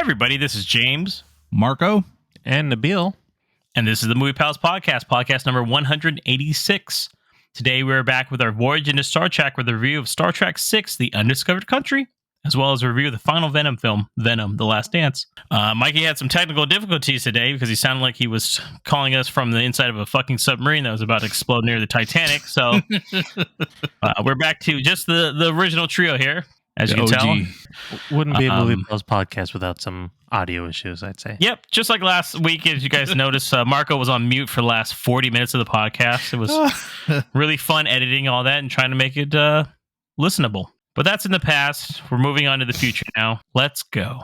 everybody, this is James, Marco, and Nabil. And this is the Movie Pals Podcast, podcast number 186. Today we are back with our Voyage into Star Trek with a review of Star Trek VI, The Undiscovered Country, as well as a review of the final Venom film, Venom, The Last Dance. Mikey had some technical difficulties today because he sounded like he was calling us from the inside of a fucking submarine that was about to explode near the Titanic. So we're back to just the original trio here, as you can tell. Wouldn't be a Movie Pals Podcast without some audio issues, I'd say. Yep, just like last week, as you guys noticed, Marco was on mute for the last 40 minutes of the podcast. It was really fun editing all that and trying to make it listenable. But that's in the past. We're moving on to the future now. Let's go.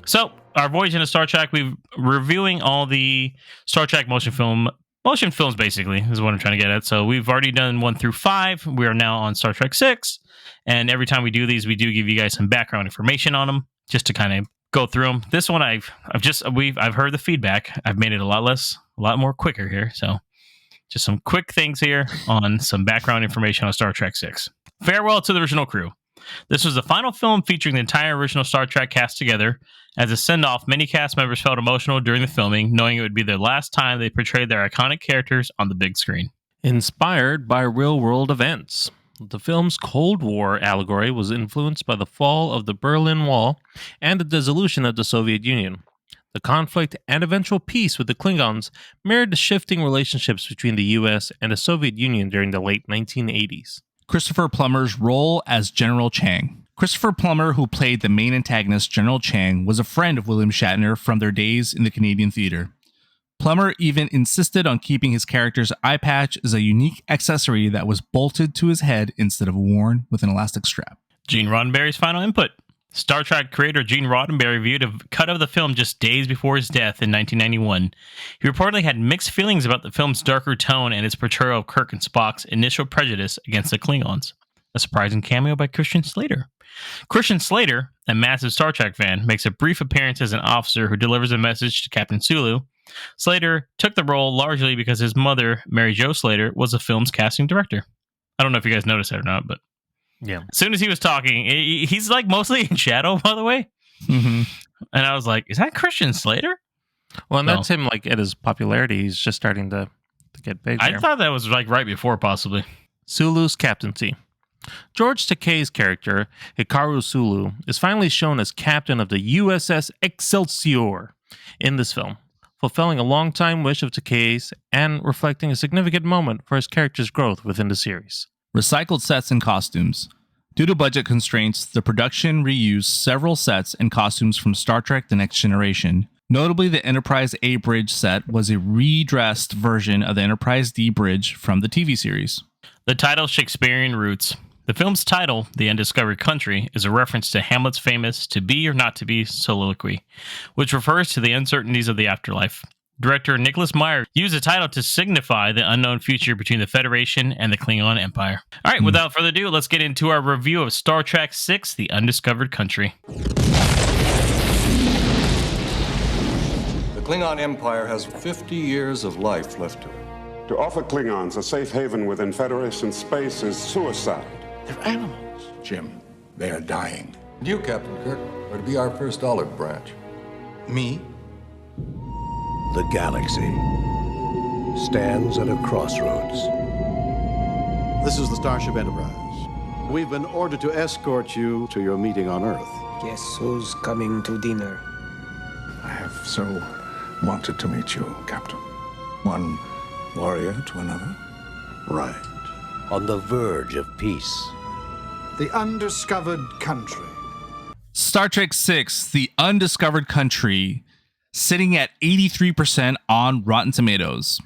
So, our Voyage into Star Trek, we're reviewing all the Star Trek motion films, basically, is what I'm trying to get at. So, we've already done 1 through 5. We are now on Star Trek 6. And every time we do these, we do give you guys some background information on them, just to kind of go through them. This one, I've heard the feedback. I've made it a lot more quicker here. So, just some quick things here on some background information on Star Trek 6. Farewell to the original crew. This was the final film featuring the entire original Star Trek cast together. As a send-off, many cast members felt emotional during the filming, knowing it would be their last time they portrayed their iconic characters on the big screen. Inspired by real-world events. The film's Cold War allegory was influenced by the fall of the Berlin Wall and the dissolution of the Soviet Union. The conflict and eventual peace with the Klingons mirrored the shifting relationships between the U.S. and the Soviet Union during the late 1980s. Christopher Plummer's role as General Chang. Christopher Plummer, who played the main antagonist, General Chang, was a friend of William Shatner from their days in the Canadian theater. Plummer even insisted on keeping his character's eye patch as a unique accessory that was bolted to his head instead of worn with an elastic strap. Gene Roddenberry's final input. Star Trek creator Gene Roddenberry viewed a cut of the film just days before his death in 1991. He reportedly had mixed feelings about the film's darker tone and its portrayal of Kirk and Spock's initial prejudice against the Klingons. A surprising cameo by Christian Slater. Christian Slater, a massive Star Trek fan, makes a brief appearance as an officer who delivers a message to Captain Sulu. Slater took the role largely because his mother, Mary Jo Slater, was the film's casting director. I don't know if you guys noticed that or not, but yeah. As soon as he was talking, he's like mostly in shadow, by the way. Mm-hmm. And I was like, is that Christian Slater? Well, and that's him like at his popularity. He's just starting to get big. I thought that was like right before, possibly. Sulu's captaincy. George Takei's character, Hikaru Sulu, is finally shown as captain of the USS Excelsior in this film, fulfilling a long-time wish of Takei's and reflecting a significant moment for his character's growth within the series. Recycled sets and costumes. Due to budget constraints, the production reused several sets and costumes from Star Trek The Next Generation. Notably, the Enterprise A bridge set was a redressed version of the Enterprise D bridge from the TV series. The title's Shakespearean roots. The film's title, The Undiscovered Country, is a reference to Hamlet's famous to be or not to be soliloquy, which refers to the uncertainties of the afterlife. Director Nicholas Meyer used the title to signify the unknown future between the Federation and the Klingon Empire. All right, without further ado, let's get into our review of Star Trek VI, The Undiscovered Country. The Klingon Empire has 50 years of life left to it. To offer Klingons a safe haven within Federation space is suicide. They're animals. Jim, they are dying. And you, Captain Kirk, are to be our first olive branch. Me? The galaxy stands at a crossroads. This is the Starship Enterprise. We've been ordered to escort you to your meeting on Earth. Guess who's coming to dinner? I have so wanted to meet you, Captain. One warrior to another. Right. On the verge of peace. The Undiscovered Country. Star Trek VI, The Undiscovered Country, sitting at 83% on Rotten Tomatoes.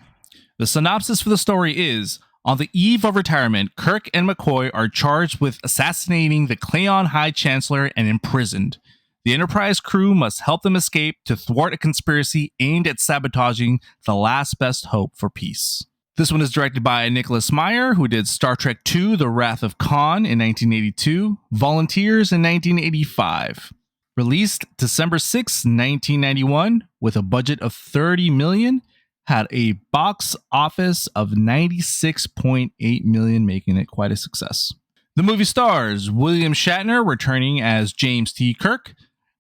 The synopsis for the story is, on the eve of retirement, Kirk and McCoy are charged with assassinating the Klingon High Chancellor and imprisoned. The Enterprise crew must help them escape to thwart a conspiracy aimed at sabotaging the last best hope for peace. This one is directed by Nicholas Meyer, who did Star Trek II, The Wrath of Khan in 1982, Volunteers in 1985. Released December 6, 1991, with a budget of $30 million had a box office of 96.8 million, making it quite a success. The movie stars William Shatner returning as James T. Kirk,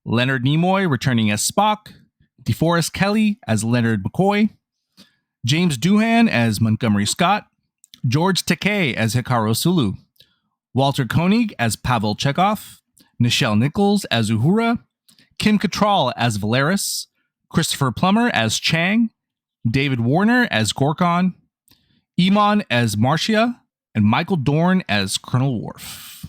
Leonard Nimoy returning as Spock, DeForest Kelley as Leonard McCoy, James Doohan as Montgomery Scott, George Takei as Hikaru Sulu, Walter Koenig as Pavel Chekhov, Nichelle Nichols as Uhura, Kim Cattrall as Valeris, Christopher Plummer as Chang, David Warner as Gorkon, Iman as Marcia, and Michael Dorn as Colonel Worf.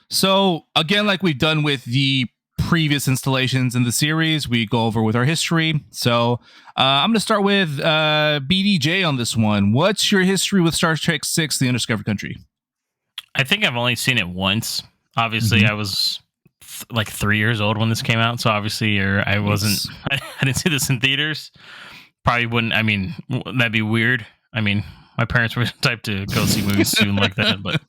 So, again, like we've done with the previous installations in the series, we go over with our history. So, I'm going to start with BDJ on this one. What's your history with Star Trek VI, The Undiscovered Country? I think I've only seen it once. Obviously, I was like 3 years old when this came out, so obviously I wasn't. I didn't see this in theaters. Probably wouldn't. I mean, that'd be weird. I mean, my parents were the type to go see movies soon like that, but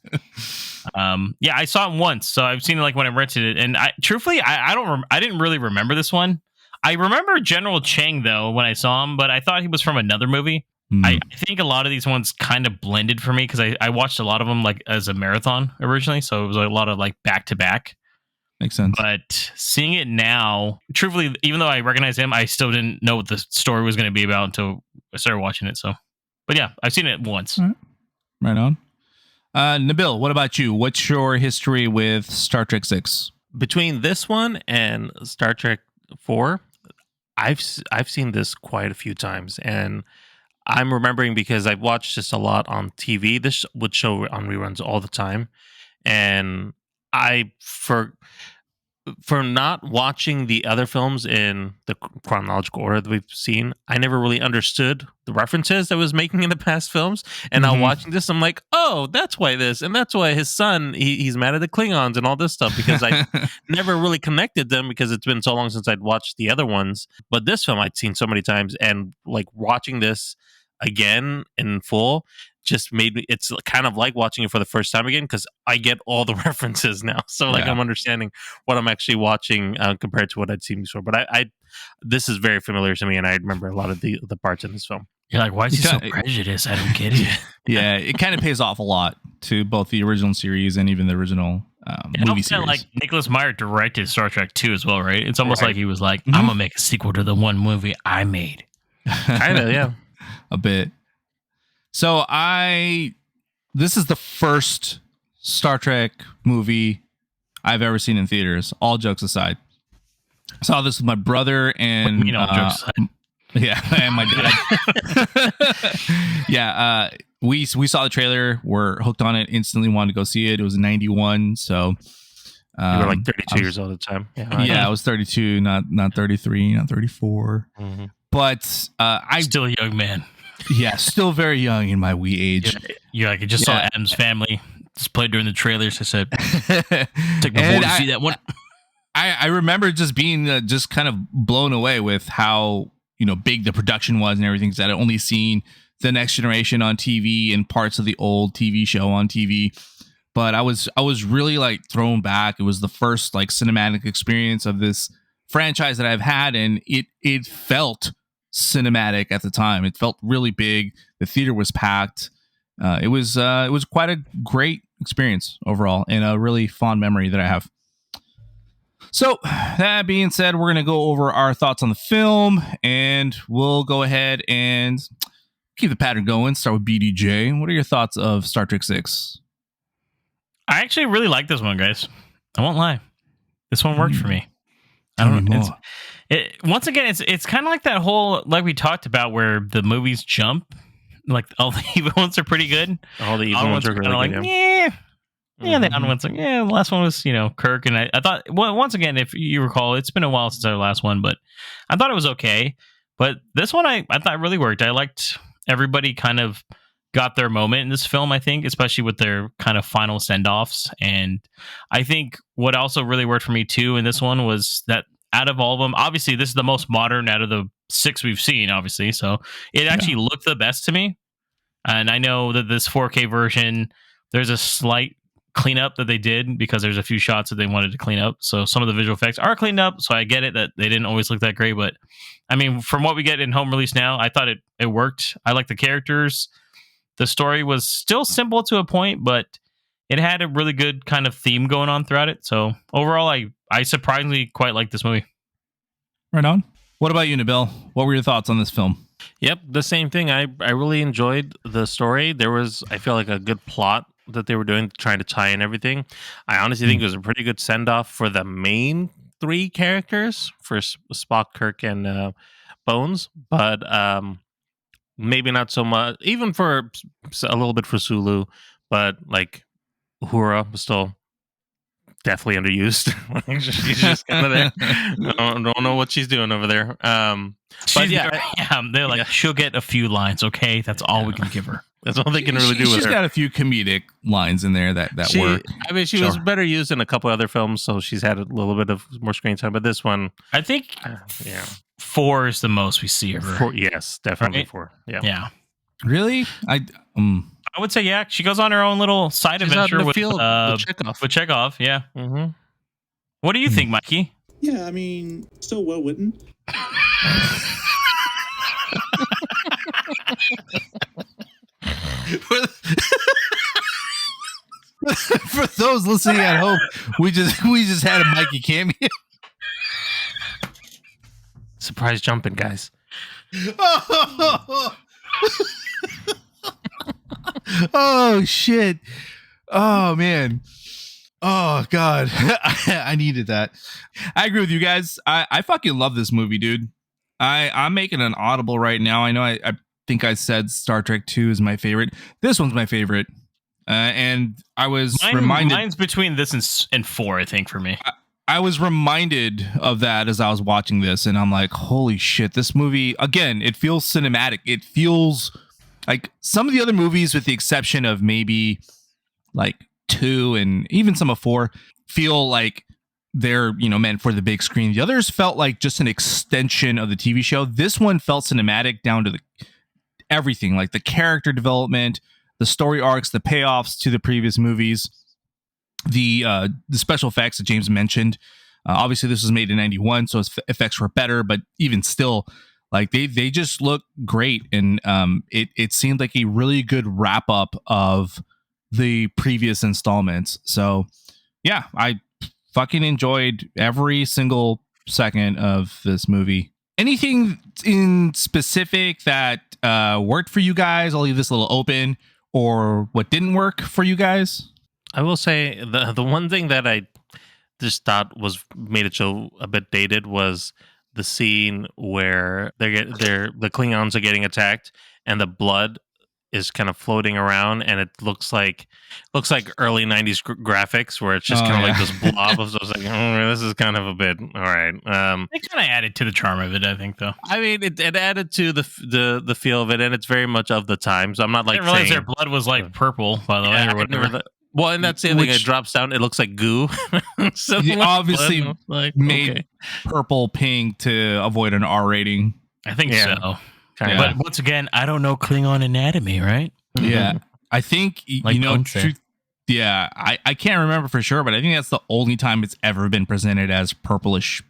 yeah, I saw it once, so I've seen it like when I rented it. And truthfully, I didn't really remember this one. I remember General Chang though when I saw him, but I thought he was from another movie. I think a lot of these ones kind of blended for me because I watched a lot of them like as a marathon originally, so it was a lot of like back to back. Makes sense. But seeing it now, truthfully, even though I recognize him, I still didn't know what the story was going to be about until I started watching it. So, but yeah, I've seen it once. Right on. Nabil, what about you? What's your history with Star Trek 6? Between this one and Star Trek 4, I've seen this quite a few times, and I'm remembering because I've watched this a lot on TV. This would show on reruns all the time, and for not watching the other films in the chronological order that we've seen, I never really understood the references that was making in the past films. And now watching this, I'm like, oh, that's why this, and that's why his son, he's mad at the Klingons and all this stuff, because I never really connected them because it's been so long since I'd watched the other ones. But this film I'd seen so many times, and like watching this again in full just made me, it's kind of like watching it for the first time again because I get all the references now, so like I'm understanding what I'm actually watching compared to what I'd seen before. But I this is very familiar to me, and I remember a lot of the parts in this film. You're like, why is he so prejudiced? I don't get it. Yeah, it kind of pays off a lot to both the original series and even the original movie series. Like Nicholas Meyer directed Star Trek 2 as well, right? It's almost like he was like, I'm gonna make a sequel to the one movie I made. Kind of, yeah, a bit. So this is the first Star Trek movie I've ever seen in theaters. All jokes aside, I saw this with my brother and jokes aside. Yeah, and my dad. Yeah, we saw the trailer. We're hooked on it. Instantly wanted to go see it. It was in '91, so you were like 32 years old at the time. Yeah, I was 32, not 33, not 34. But I still a young man. Yeah, still very young in my wee age. Yeah, I just saw Adam's Family. Just played during the trailers. I said, take my boy to see that one. I remember just being just kind of blown away with how big the production was and everything. Because I'd only seen The Next Generation on TV and parts of the old TV show on TV, but I was really like thrown back. It was the first like cinematic experience of this franchise that I've had, and it felt cinematic at the time. It felt really big. The theater was packed. It was quite a great experience overall, and a really fond memory that I have. So that being said, we're going to go over our thoughts on the film, and we'll go ahead and keep the pattern going. Start with BDJ. What are your thoughts of Star Trek 6? I actually really like this one, guys. I won't lie. This one worked for me. I don't know. Once again, it's kind of like that whole, like we talked about, where the movies jump. Like all the evil ones are pretty good. All the evil ones are really like, good. Yeah, the other one's like, the last one was, Kirk. And I thought, well, once again, if you recall, it's been a while since our last one, but I thought it was okay. But this one, I thought really worked. I liked everybody kind of got their moment in this film, I think, especially with their kind of final send-offs. And I think what also really worked for me, too, in this one was that out of all of them, obviously, this is the most modern out of the 6 we've seen, obviously. So it actually looked the best to me. And I know that this 4K version, there's a slight cleanup that they did because there's a few shots that they wanted to clean up. So some of the visual effects are cleaned up. So I get it that they didn't always look that great, but I mean, from what we get in home release now, I thought it worked. I like the characters. The story was still simple to a point, but it had a really good kind of theme going on throughout it. So overall, I surprisingly quite like this movie. Right on. What about you, Nabil? What were your thoughts on this film? Yep, the same thing. I really enjoyed the story. There was, I feel like, a good plot that they were doing, trying to tie in everything. I honestly think it was a pretty good send-off for the main three characters, for Spock, Kirk, and Bones, but maybe not so much, even for a little bit for Sulu, but like Uhura was still definitely underused. She's just kind of there. I don't know what she's doing over there. But they're like, she'll get a few lines. Okay, that's all we can give her. That's all they can really do with her. She's got a few comedic lines in there that work. I mean, she was better used in a couple other films, so she's had a little bit of more screen time. But this one, I think, 4 is the most we see of her. 4, yes, definitely right? 4. Yeah. Really? I would say she goes on her own little side adventure with Chekhov. Yeah. Mm-hmm. What do you think, Mikey? Yeah, I mean, so well written. For those listening at home, we just had a Mikey cameo. Surprise jumping, guys. Oh shit. Oh man. Oh god. I needed that. I agree with you guys. I fucking love this movie, dude. I'm making an audible right now. I know I think I said Star Trek 2 is my favorite. This one's my favorite. And I was reminded. Mine's between this and 4, I think, for me. I was reminded of that as I was watching this, and I'm like, holy shit, this movie, again, it feels cinematic. It feels like some of the other movies, with the exception of maybe like 2 and even some of 4, feel like they're, meant for the big screen. The others felt like just an extension of the TV show. This one felt cinematic down to everything, like the character development, the story arcs, the payoffs to the previous movies, the special effects that James mentioned. Obviously, this was made in 91, so its effects were better, but even still, like they just look great. And it seemed like a really good wrap up of the previous installments. So yeah, I fucking enjoyed every single second of this movie. Anything in specific that worked for you guys? I'll leave this a little open. Or what didn't work for you guys? I will say the one thing that I just thought made it so a bit dated was the scene where the Klingons are getting attacked and the blood is kind of floating around, and it looks like early 90s graphics where it's just kind of like this blob of. So I was like, this is kind of a bit all right. It kind of added to the charm of it, I think, though. I mean, it added to the feel of it, and it's very much of the time. So I'm not like I didn't realize their blood was like purple, by the way, or whatever. Well, and that's the other thing. It drops down. It looks like goo. So obviously made purple pink to avoid an R rating. I think so. Yeah. But once again, I don't know Klingon anatomy, right? Yeah. I think, like I can't remember for sure, but I think that's the only time it's ever been presented as purplish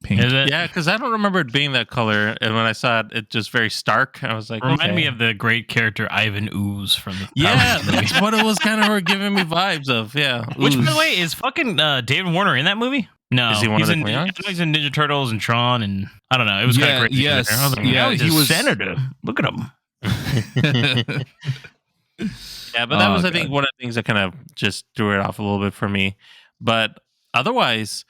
pink. Is it? Yeah, because I don't remember it being that color. And when I saw it, it just very stark. I was like, Remind me of the great character Ivan Ooze from the that's what it was kind of giving me vibes of. Yeah. Which, by the way, is fucking David Warner in that movie? No, is he one of the Klingons? He's in Ninja Turtles and Tron, and I don't know. It was kind of great. Yes, I was like, he was senator. Look at him. Yeah, but that was, I think, one of the things that kind of just threw it off a little bit for me. But otherwise,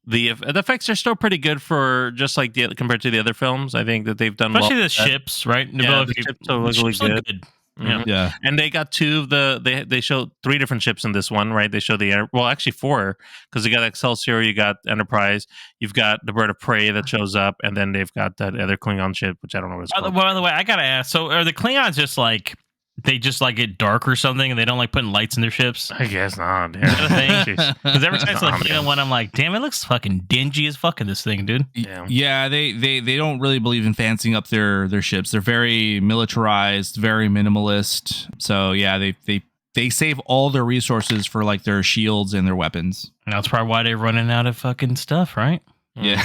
the effects are still pretty good for just like compared to the other films. I think that they've done especially well the ships, right? Yeah, the ships are really good. Mm-hmm. Yeah, and they got 2 of they showed 3 different ships in this one, right? They show actually 4, because you got Excelsior, you got Enterprise, you've got the Bird of Prey that shows up, and then they've got that other Klingon ship, which I don't know what it's called. By the way, I gotta ask, so are the Klingons just like they just like get dark or something, and they don't like putting lights in their ships? I guess not. Because every time I see one, I'm like, damn, it looks fucking dingy as fucking this thing, dude. Yeah, they don't really believe in fancying up their ships. They're very militarized, very minimalist. So yeah, they they save all their resources for like their shields and their weapons. And that's probably why they're running out of fucking stuff, right? Yeah.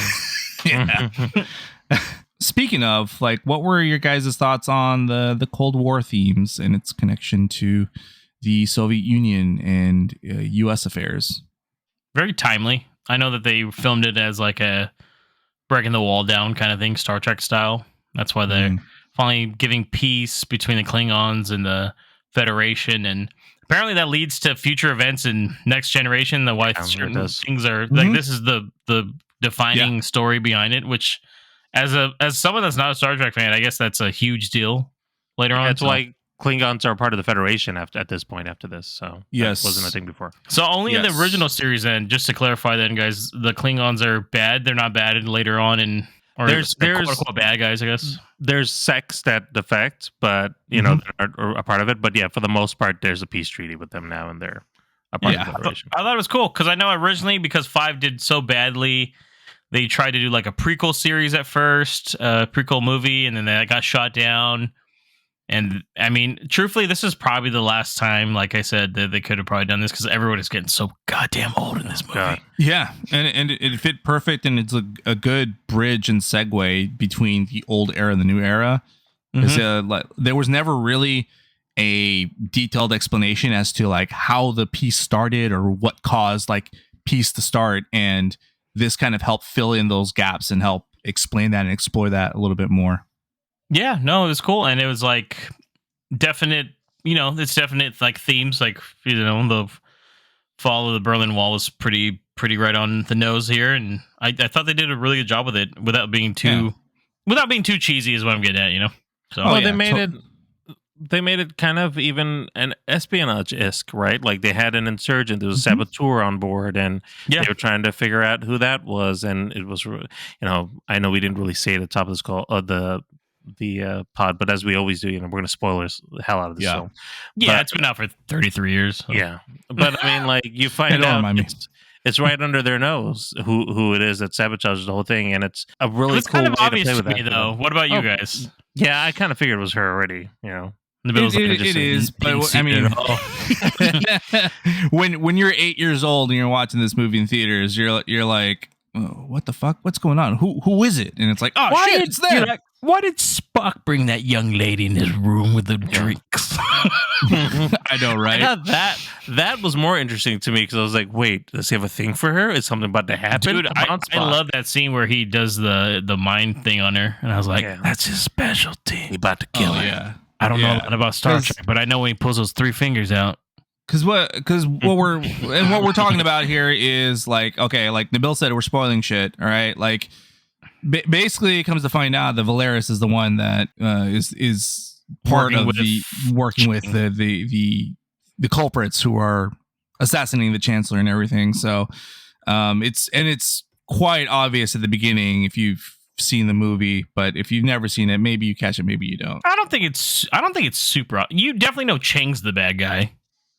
Yeah. Speaking of, like, what were your guys' thoughts on the Cold War themes and its connection to the Soviet Union and U.S. affairs? Very timely. I know that they filmed it as like a breaking the wall down kind of thing, Star Trek style. That's why they're finally giving peace between the Klingons and the Federation, and apparently that leads to future events in Next Generation. The why certain things are like this is the defining story behind it, which as someone that's not a Star Trek fan, I guess that's a huge deal later on. That's why Klingons are part of the Federation at this point after this. So yes, that wasn't a thing before. So only in the original series, then, just to clarify, then guys, the Klingons are bad. They're not bad later on, and there's quote unquote bad guys, I guess. There's sects that defect, but you know that are a part of it. But yeah, for the most part, there's a peace treaty with them now, and they're a part of the Federation. I thought it was cool because I know originally because 5 did so badly. They tried to do like a prequel series at first, prequel movie, and then that got shot down. And I mean, truthfully, this is probably the last time, like I said, that they could have probably done this because everyone is getting so goddamn old in this movie. God. Yeah, and it fit perfect, and it's a good bridge and segue between the old era and the new era. Like, there was never really a detailed explanation as to like how the peace started or what caused like peace to start, and this kind of helped fill in those gaps and help explain that and explore that a little bit more. Yeah, no, it was cool, and it was like definite, it's definite like themes, like the fall of the Berlin Wall was pretty right on the nose here, and I thought they did a really good job with it without being too cheesy, is what I'm getting at, So they made it kind of even an espionage-esque, right? Like they had an insurgent, there was a saboteur on board, and they were trying to figure out who that was, and it was, I know we didn't really say at the top of this call, the pod, but as we always do, we're going to spoil the hell out of this film. Yeah, it's been out for 33 years. So. Yeah, but I mean, like you find out it's right under their nose who it is that sabotages the whole thing, and it's a really cool kind of way obvious to play with me, that. Though, what about you guys? Yeah, I kind of figured it was her already. It is, but I mean, when you're 8 years old and you're watching this movie in theaters, you're like, oh, what the fuck? What's going on? Who is it? And it's like, oh shit, it's there. Why did Spock bring that young lady in his room with the drinks? I know, right? I thought that was more interesting to me because I was like, wait, does he have a thing for her? Is something about to happen? Dude, I love that scene where he does the mind thing on her, and I was like, that's his specialty. He about to kill her. Yeah. I don't know a lot about Star Trek, but I know when he pulls those 3 fingers out. Because what we're talking about here is like, okay, like Nabil said, we're spoiling shit. All right, like basically, it comes to find out that Valeris is the one that is part of working with the culprits who are assassinating the Chancellor and everything. So it's quite obvious at the beginning if you've seen the movie, but if you've never seen it, maybe you catch it, maybe you don't. I don't think it's super. You definitely know Chang's the bad guy.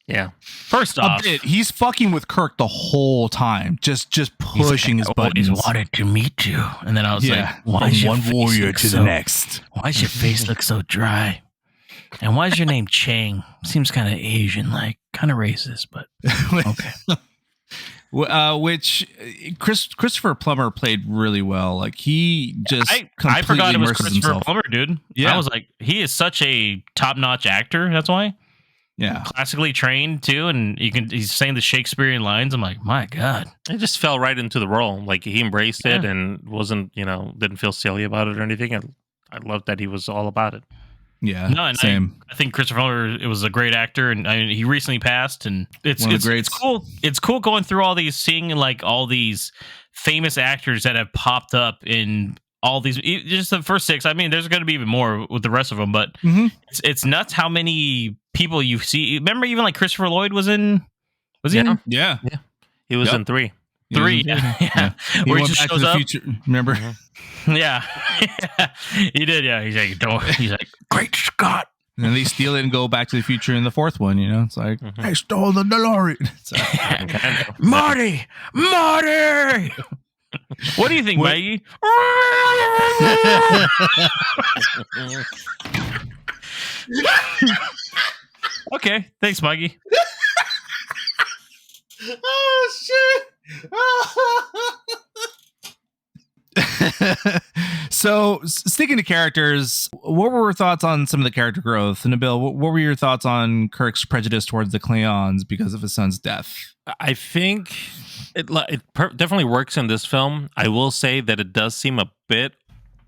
Yeah. First off, he's fucking with Kirk the whole time, just pushing his buttons. Always wanted to meet you, and then I was like, "Why is one warrior to the next? Why does your face look so dry? And why is your name Chang? Seems kind of Asian, like kind of racist, but okay." Which Christopher Plummer played really well. Like he just I forgot it was Christopher himself. Plummer, dude. Yeah, I was like, he is such a top-notch actor. That's why. Yeah, classically trained too, and he's saying the Shakespearean lines. I'm like, my God, it just fell right into the role. Like he embraced it and wasn't, didn't feel silly about it or anything. I loved that he was all about it. Yeah, no, and same. I think Christopher Plummer, it was a great actor, and he recently passed, and it's cool. It's cool going through all these, seeing like all these famous actors that have popped up in all these, just the first 6. I mean, there's going to be even more with the rest of them, but it's nuts how many people you see. Remember, even like Christopher Lloyd was in. Was he in? Yeah. He was in 3. 3, yeah. He Where went he just back shows to the up. future. Remember? Yeah, he did. Yeah, he's like, don't. He's like, great Scott. And then they steal it and go back to the future in the 4th one. It's like, I stole the DeLorean. Marty. What do you think, Maggie? Okay, thanks, Mikey. Oh shit! So, sticking to characters, what were your thoughts on some of the character growth? And Nabil, what were your thoughts on Kirk's prejudice towards the Klingons because of his son's death? I think definitely works in this film. I will say that it does seem a bit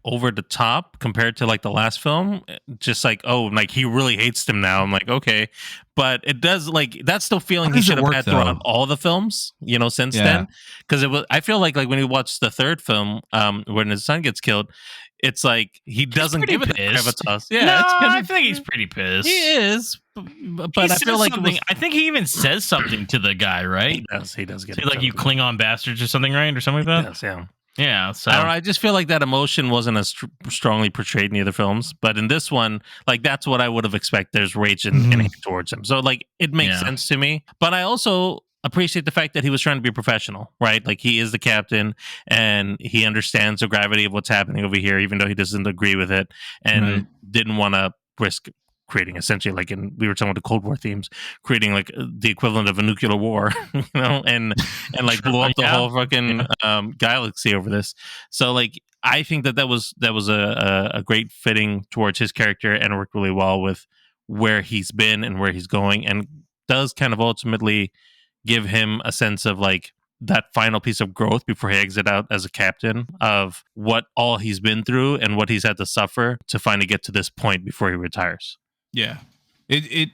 over the top compared to like the last film. Just like, oh, like he really hates them now. I'm like, okay, but it does, like, that's the feeling he should have had throughout all the films, you know, since then. Because it was, I feel like when he watched the third film, when his son gets killed, it's like he doesn't give it a toss. Yeah, no, I think he's pretty pissed. He is, but I feel like I think he even says something to the guy, right? He does get like, you Klingon bastards or something, right, or something like that. Yes, yeah. Yeah, so I don't know, I just feel like that emotion wasn't as strongly portrayed in the other films, but in this one, like, that's what I would have expected. There's rage and hate towards him, so like it makes sense to me. But I also appreciate the fact that he was trying to be professional, right? Like, he is the captain and he understands the gravity of what's happening over here, even though he doesn't agree with it, and didn't want to risk creating, essentially, like, we were talking about the Cold War themes, creating like the equivalent of a nuclear war, you know, and like blow up the whole fucking galaxy over this. So like, I think that was a great fitting towards his character, and worked really well with where he's been and where he's going, and does kind of ultimately give him a sense of like that final piece of growth before he exits out as a captain, of what all he's been through and what he's had to suffer to finally get to this point before he retires. Yeah, it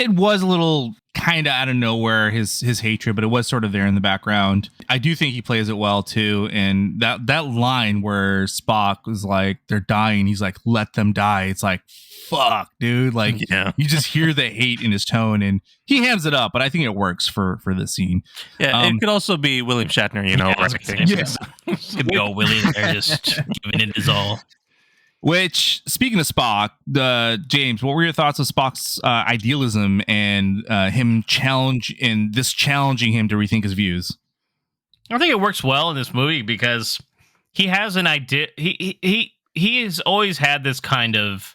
was a little kind of out of nowhere, his hatred, but it was sort of there in the background. I do think he plays it well too, and that line where Spock was like, "They're dying," he's like, "Let them die." It's like, fuck, dude. Like, you just hear the hate in his tone, and he hands it up. But I think it works for this scene. Yeah, it could also be William Shatner, you know. Could be all Willie there, just giving it his all. Which, speaking of Spock, James, what were your thoughts of Spock's idealism and him challenging him to rethink his views? I think it works well in this movie because he has an idea. He has always had this kind of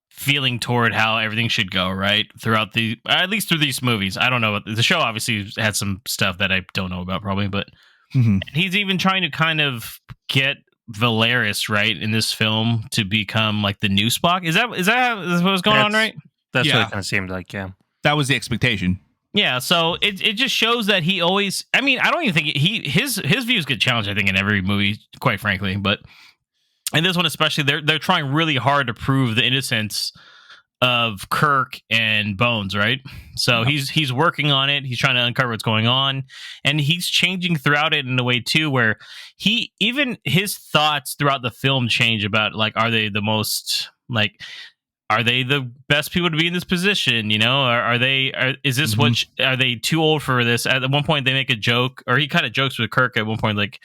feeling toward how everything should go, right? Throughout at least through these movies. I don't know. The show obviously had some stuff that I don't know about, probably, but he's even trying to kind of get Valeris, right, in this film to become like the new Spock. Is that what's going on, right? That's what it kind of seemed like. Yeah, that was the expectation. Yeah, so it just shows that he always. I mean, I don't even think his views get challenged, I think, in every movie, quite frankly. But in this one especially, they're trying really hard to prove the innocence of Kirk and Bones, right? So he's working on it. He's trying to uncover what's going on, and he's changing throughout it in a way too, where his thoughts throughout the film change about, like, are they the best people to be in this position? You know, are they too old for this? At one point, they make a joke, or he kind of jokes with Kirk at one point, like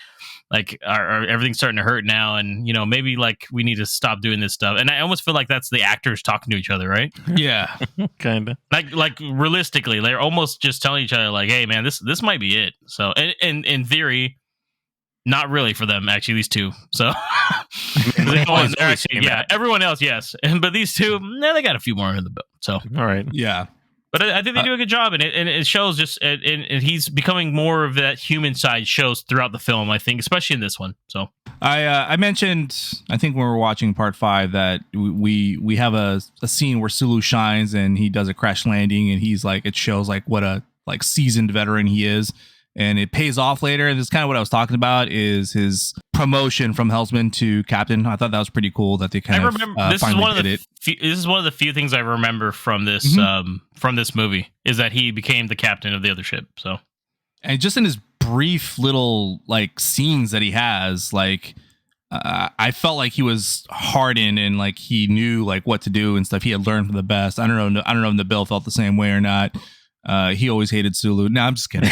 are everything's starting to hurt now, and you know, maybe like we need to stop doing this stuff. And I almost feel like that's the actors talking to each other, right? Yeah, kind of like realistically, they're almost just telling each other, like, hey man, this might be it. So and in theory, not really for them, actually, these two. So everyone else, yes, but these two, they got a few more in the belt. So all right, yeah. But I think they do a good job, and it shows just, and he's becoming more of that human side shows throughout the film, I think, especially in this one. So I mentioned, I think when we were watching part 5, that we have a scene where Sulu shines and he does a crash landing, and he's like, it shows like what a like seasoned veteran he is. And it pays off later. And this is kind of what I was talking about, is his promotion from helmsman to captain. I thought that was pretty cool that they kind of this is one of the few things I remember from this movie, is that he became the captain of the other ship. So, and just in his brief little like scenes that he has, like I felt like he was hardened and like he knew like what to do and stuff. He had learned from the best. I don't know if Nabil felt the same way or not. He always hated Sulu. No, I'm just kidding.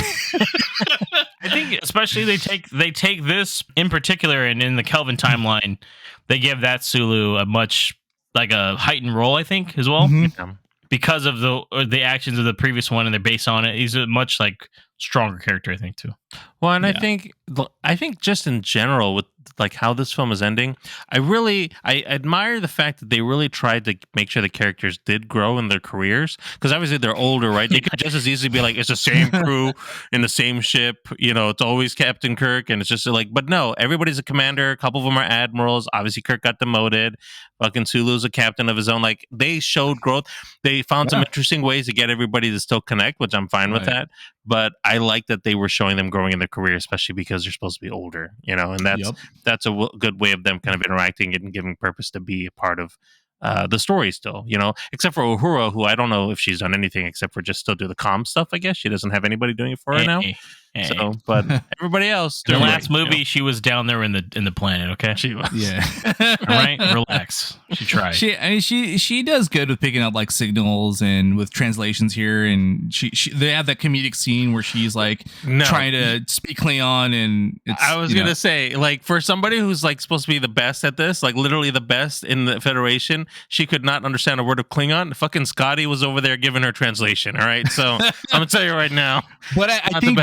I think especially they take this in particular, and in the Kelvin timeline, they give that Sulu a much like a heightened role, I think, as well, because of the actions of the previous one, and they're based on it. He's a much like stronger character, I think, too. Well, and I think just in general with like how this film is ending, I admire the fact that they really tried to make sure the characters did grow in their careers, because obviously they're older, right? They could just as easily be like, it's the same crew in the same ship, it's always Captain Kirk, and it's just like, but no, everybody's a commander. A couple of them are admirals. Obviously, Kirk got demoted. Fucking Sulu's a captain of his own. Like, they showed growth. They found some interesting ways to get everybody to still connect, which I'm fine with that. But I like that they were showing them growing in their career, especially because they're supposed to be older, and that's a good way of them kind of interacting and giving purpose to be a part of the story still, except for Uhura, who I don't know if she's done anything except for just still do the comm stuff. I guess she doesn't have anybody doing it for her now. So, but everybody else, in the last movie, she was down there in the planet. Okay, she was. Yeah. All right, relax. She tried. She does good with picking up like signals and with translations here, and they have that comedic scene where she's like trying to speak Klingon, and I was gonna say, like, for somebody who's like supposed to be the best at this, like literally the best in the Federation, she could not understand a word of Klingon. Fucking Scotty was over there giving her translation. All right, so I'm gonna tell you right now, but I think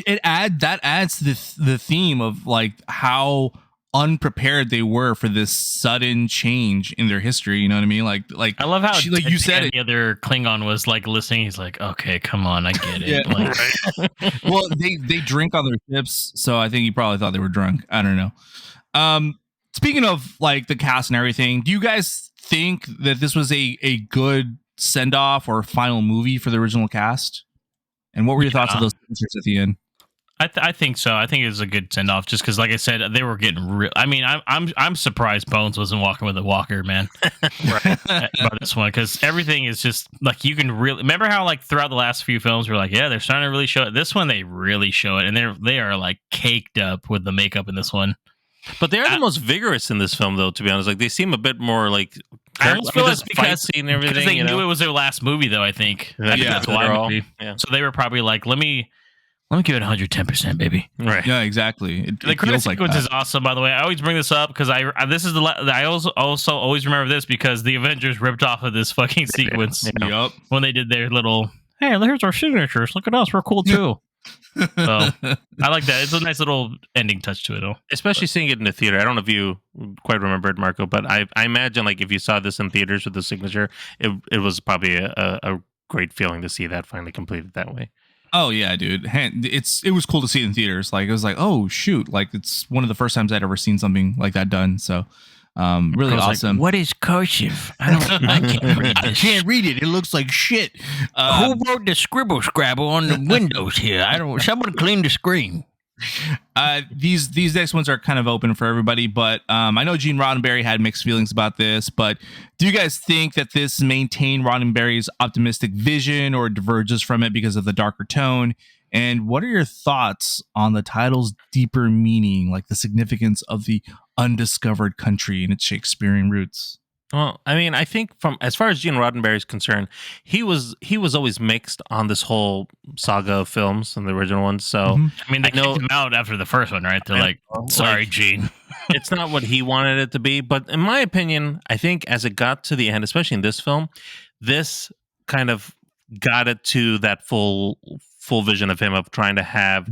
it adds to the theme of like how unprepared they were for this sudden change in their history. You know what I mean? Like I love how like you said, the other Klingon was like listening. He's like, "Okay, come on, I get it." Well, they drink on their ships, so I think he probably thought they were drunk. I don't know. Speaking of like the cast and everything, do you guys think that this was a good send off or final movie for the original cast? And what were your thoughts of those answers at the end? I think so. I think it was a good send off, just because, like I said, they were getting real. I mean, I'm surprised Bones wasn't walking with a walker, man. About this one, because everything is just like, you can really remember how like throughout the last few films we're like, yeah, they're starting to really show it. This one they really show it, and they are like caked up with the makeup in this one. But they are the most vigorous in this film, though. To be honest, like they seem a bit more like. I almost feel it's because they knew it was their last movie, though. I think that's why. So they were probably like, let me give it 110%, baby. Right? Yeah, exactly. The credit sequence is awesome, by the way. I always bring this up because I also always remember this because the Avengers ripped off of this fucking sequence. Yep. When they did their little, hey, here's our signatures. Look at us, we're cool too. So I like that. It's a nice little ending touch to it, though. Especially seeing it in the theater. I don't know if you quite remember it, Marco, but I imagine like if you saw this in theaters with the signature, it was probably a great feeling to see that finally completed that way. Oh yeah, dude. It was cool to see it in theaters. Like it was like, oh shoot, like it's one of the first times I'd ever seen something like that done. So really awesome. Like, what is cursive? I can't read it. It looks like shit. Who wrote the scribble scrabble on the windows here? Someone clean the screen. These next ones are kind of open for everybody, but I know Gene Roddenberry had mixed feelings about this, but do you guys think that this maintained Roddenberry's optimistic vision or diverges from it because of the darker tone? And what are your thoughts on the title's deeper meaning, like the significance of the undiscovered country and its Shakespearean roots? Well, I mean, I think from as far as Gene Roddenberry is concerned, he was always mixed on this whole saga of films and the original ones. So I mean, they kicked him out after the first one, right? They're like, sorry, Gene. It's not what he wanted it to be. But in my opinion, I think as it got to the end, especially in this film, this kind of got it to that full vision of him of trying to have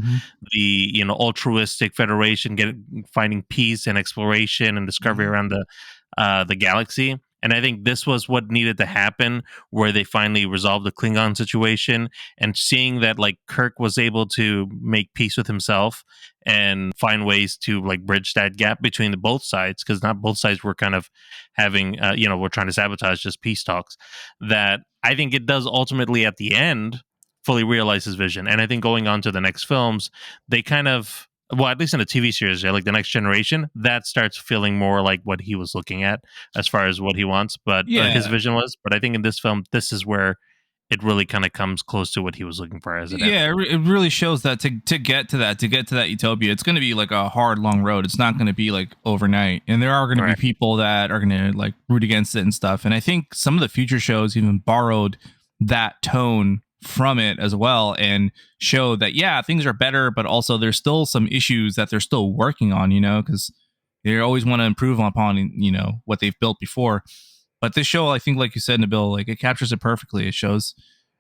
the altruistic Federation finding peace and exploration and discovery around the galaxy. And I think this was what needed to happen, where they finally resolved the Klingon situation, and seeing that like Kirk was able to make peace with himself and find ways to like bridge that gap between both sides, because not both sides were kind of having we're trying to sabotage just peace talks. That I think it does ultimately at the end fully realize his vision. And I think going on to the next films, they kind of, well, at least in the TV series, like the Next Generation, that starts feeling more like what he was looking at as far as what he wants, but his vision was. But I think in this film, this is where it really kind of comes close to what he was looking for as it. Yeah, it really shows that to get to that utopia, it's going to be like a hard, long road. It's not going to be like overnight, and there are going to be people that are going to like root against it and stuff. And I think some of the future shows even borrowed that tone from it as well, and show that things are better, but also there's still some issues that they're still working on, because they always want to improve upon what they've built before. But this show, I think, like you said, Nabil, like it captures it perfectly. It shows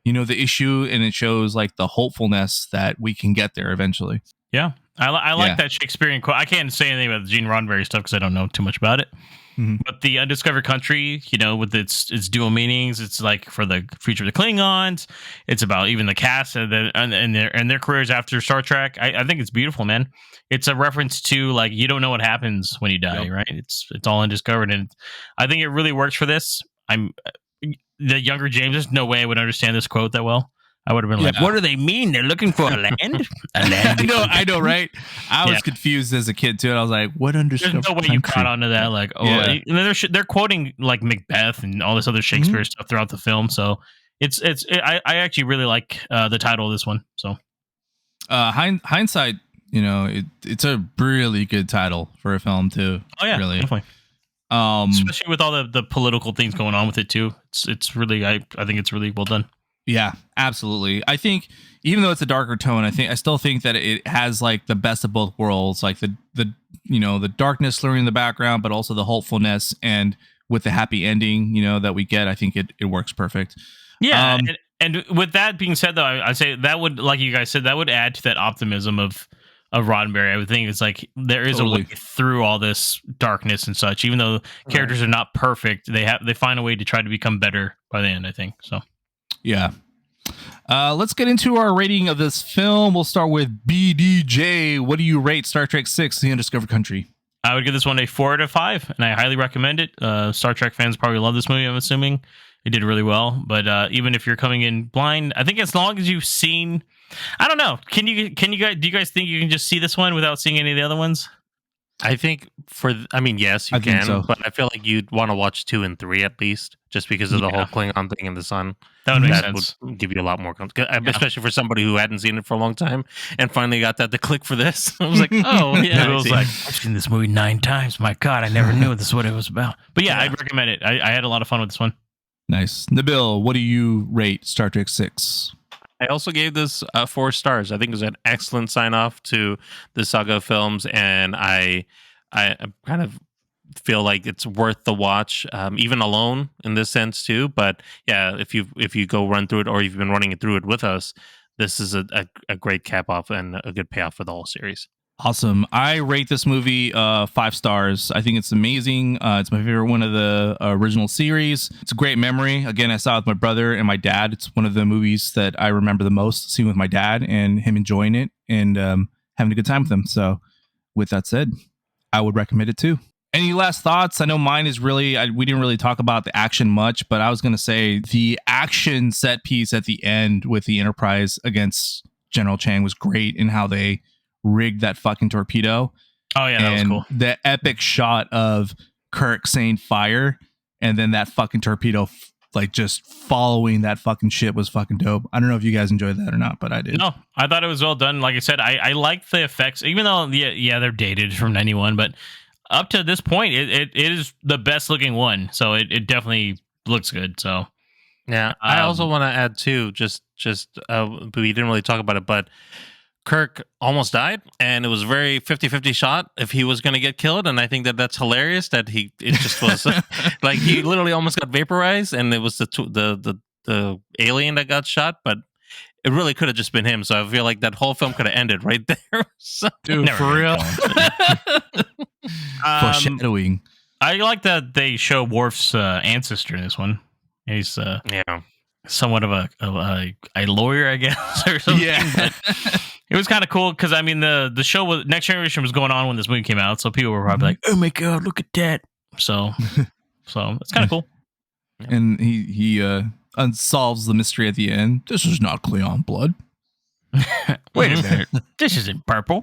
the issue, and it shows like the hopefulness that we can get there eventually. Yeah. I like that Shakespearean quote. I can't say anything about the Gene Roddenberry stuff because I don't know too much about it. Mm-hmm. But the Undiscovered Country, with its dual meanings, it's like for the future of the Klingons. It's about even the cast and their careers after Star Trek. I think it's beautiful, man. It's a reference to like you don't know what happens when you die, right? It's all undiscovered, and I think it really works for this. The younger James. There's no way I would understand this quote that well. I would have been like, "What do they mean? They're looking for a land? A land?" I know, right? I was confused as a kid too, and I was like, "What undiscovered There's no way country?" you caught onto that. Like, and they're quoting like Macbeth and all this other Shakespeare stuff throughout the film. So I actually really like the title of this one. So, hindsight, it's a really good title for a film too. Oh yeah, really. Definitely. Especially with all the political things going on with it too. It's really I think it's really well done. Yeah, absolutely. I think even though it's a darker tone, I still think that it has like the best of both worlds, like the darkness slurring in the background, but also the hopefulness, and with the happy ending, that we get. I think it works perfect. Yeah, and with that being said, though, I say that would, like you guys said, that would add to that optimism of Roddenberry. I would think it's like there is a way through all this darkness and such. Even though characters are not perfect, they find a way to try to become better by the end. I think so. Yeah. Let's get into our rating of this film. We'll start with BDJ. What do you rate Star Trek 6, The Undiscovered Country? I would give this one a 4 out of 5, and I highly recommend it. Star Trek fans probably love this movie, I'm assuming. It did really well, but even if you're coming in blind, I think as long as you've seen... I don't know. Do you guys think you can just see this one without seeing any of the other ones? I think yes, you can, so. But I feel like you'd want to watch 2 and 3 at least, just because of the whole Klingon thing in the sun. That would make sense. Would give you a lot more, especially for somebody who hadn't seen it for a long time and finally got that to click for this. I was like, oh yeah. I was like, I've seen this movie 9 times. My God, I never knew this is what it was about. But yeah, I'd recommend it. I had a lot of fun with this one. Nice. Nabil, what do you rate Star Trek 6? I also gave this 4 stars. I think it was an excellent sign off to the saga of films, and I kind of feel like it's worth the watch, even alone in this sense too. But yeah, if you go run through it, or you've been running it through it with us, this is a great cap off and a good payoff for the whole series. Awesome. I rate this movie 5 stars. I think it's amazing. It's my favorite one of the original series. It's a great memory. Again, I saw it with my brother and my dad. It's one of the movies that I remember the most, seeing with my dad and him enjoying it and having a good time with him. So with that said, I would recommend it too. Any last thoughts? I know mine is really, we didn't really talk about the action much, but I was going to say the action set piece at the end with the Enterprise against General Chang was great in how they rigged that fucking torpedo. Oh yeah, that was cool. The epic shot of Kirk saying fire and then that fucking torpedo like just following that fucking ship was fucking dope. I don't know if you guys enjoyed that or not, but I did. No, I thought it was well done. Like I said, I liked the effects, even though they're dated from 91, but up to this point it is the best looking one. So it definitely looks good. So yeah, I also want to add too, just but we didn't really talk about it, but Kirk almost died, and it was very 50-50 shot if he was going to get killed, and I think that's hilarious that it just was like he literally almost got vaporized, and it was the alien that got shot, but it really could have just been him. So I feel like that whole film could have ended right there. So, dude, for real. Foreshadowing. I like that they show Worf's ancestor in this one. He's somewhat of a lawyer, I guess, or something. Yeah. It was kind of cool because I mean the show was Next Generation was going on when this movie came out, so people were probably like, "Oh my god, look at that!" So it's kind of cool. And he unsolves the mystery at the end. This is not Klingon blood. Wait a minute, this isn't purple.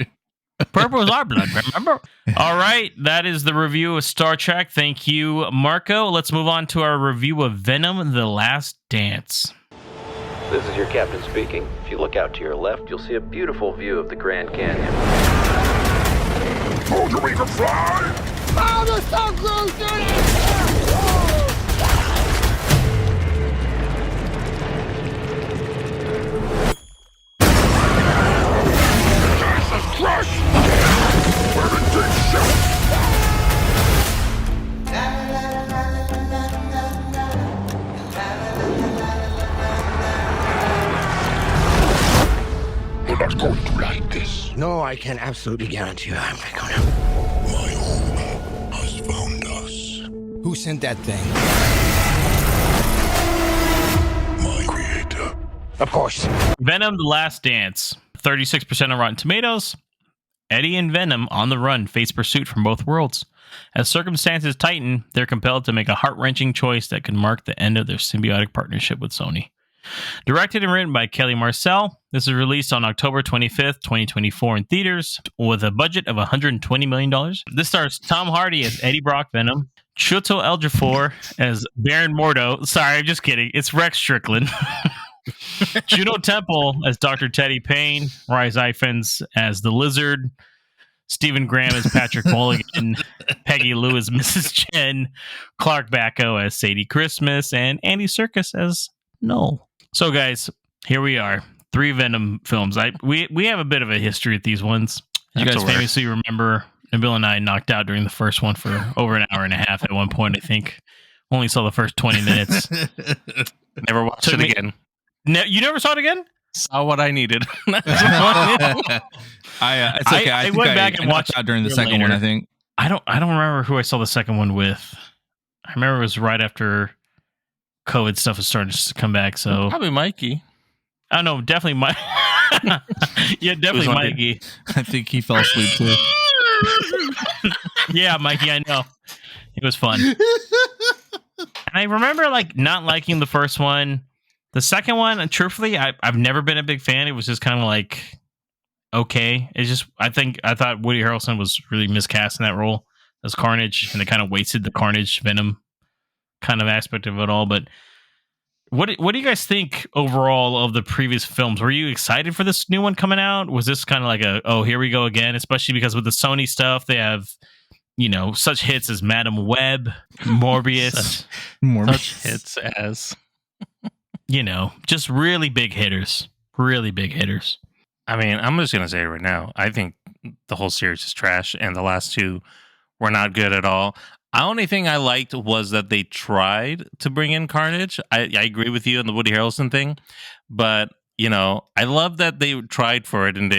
Purple is our blood, remember? All right, that is the review of Star Trek. Thank you, Marco. Let's move on to our review of Venom: The Last Dance. This is your captain speaking. If you look out to your left, you'll see a beautiful view of the Grand Canyon. Told you we could fly! Oh, the sun grows, Jesus Christ! Where did this show? can absolutely guarantee you I'm not gonna. My home has found us. Who sent that thing? My creator. Of course. Venom: The Last Dance. 36% on Rotten Tomatoes. Eddie and Venom on the run face pursuit from both worlds. As circumstances tighten, they're compelled to make a heart-wrenching choice that could mark the end of their symbiotic partnership with Sony. Directed and written by Kelly Marcel, this is released on October 25th, 2024 in theaters with a budget of $120 million. This stars Tom Hardy as Eddie Brock Venom, Chiwetel Ejiofor as Baron Mordo. Sorry, I'm just kidding. It's Rex Strickland. Juno Temple as Dr. Teddy Payne, Rhys Ifans as the Lizard, Stephen Graham as Patrick Mulligan, Peggy Lou as Mrs. Chen, Clark Bacco as Sadie Christmas, and Andy Serkis as Null. So, guys, here we are. 3 Venom films. We have a bit of a history with these ones. You guys famously remember Nabil and I knocked out during the first one for over an hour and a half at one point, I think. Only saw the first 20 minutes. Never watched it again. You never saw it again? Saw what I needed. It's okay. I went back and watched out during the second one, I think. I don't remember who I saw the second one with. I remember it was right after COVID stuff was starting to come back. So probably Mikey. I know, definitely Mike. Yeah, definitely Mikey. I think he fell asleep too. Yeah, Mikey, I know. It was fun. And I remember not liking the first one. The second one, and truthfully, I've never been a big fan. It was just kind of okay. It's just I thought Woody Harrelson was really miscast in that role as Carnage, and they kind of wasted the Carnage Venom kind of aspect of it all. But what do you guys think overall of the previous films? Were you excited for this new one coming out? Was this kind of here we go again? Especially because with the Sony stuff, they have such hits as Madam Web, Morbius, such hits as. Just really big hitters. Really big hitters. I mean, I'm just going to say it right now. I think the whole series is trash, and the last 2 were not good at all. The only thing I liked was that they tried to bring in Carnage. I agree with you on the Woody Harrelson thing, but, I love that they tried for it, and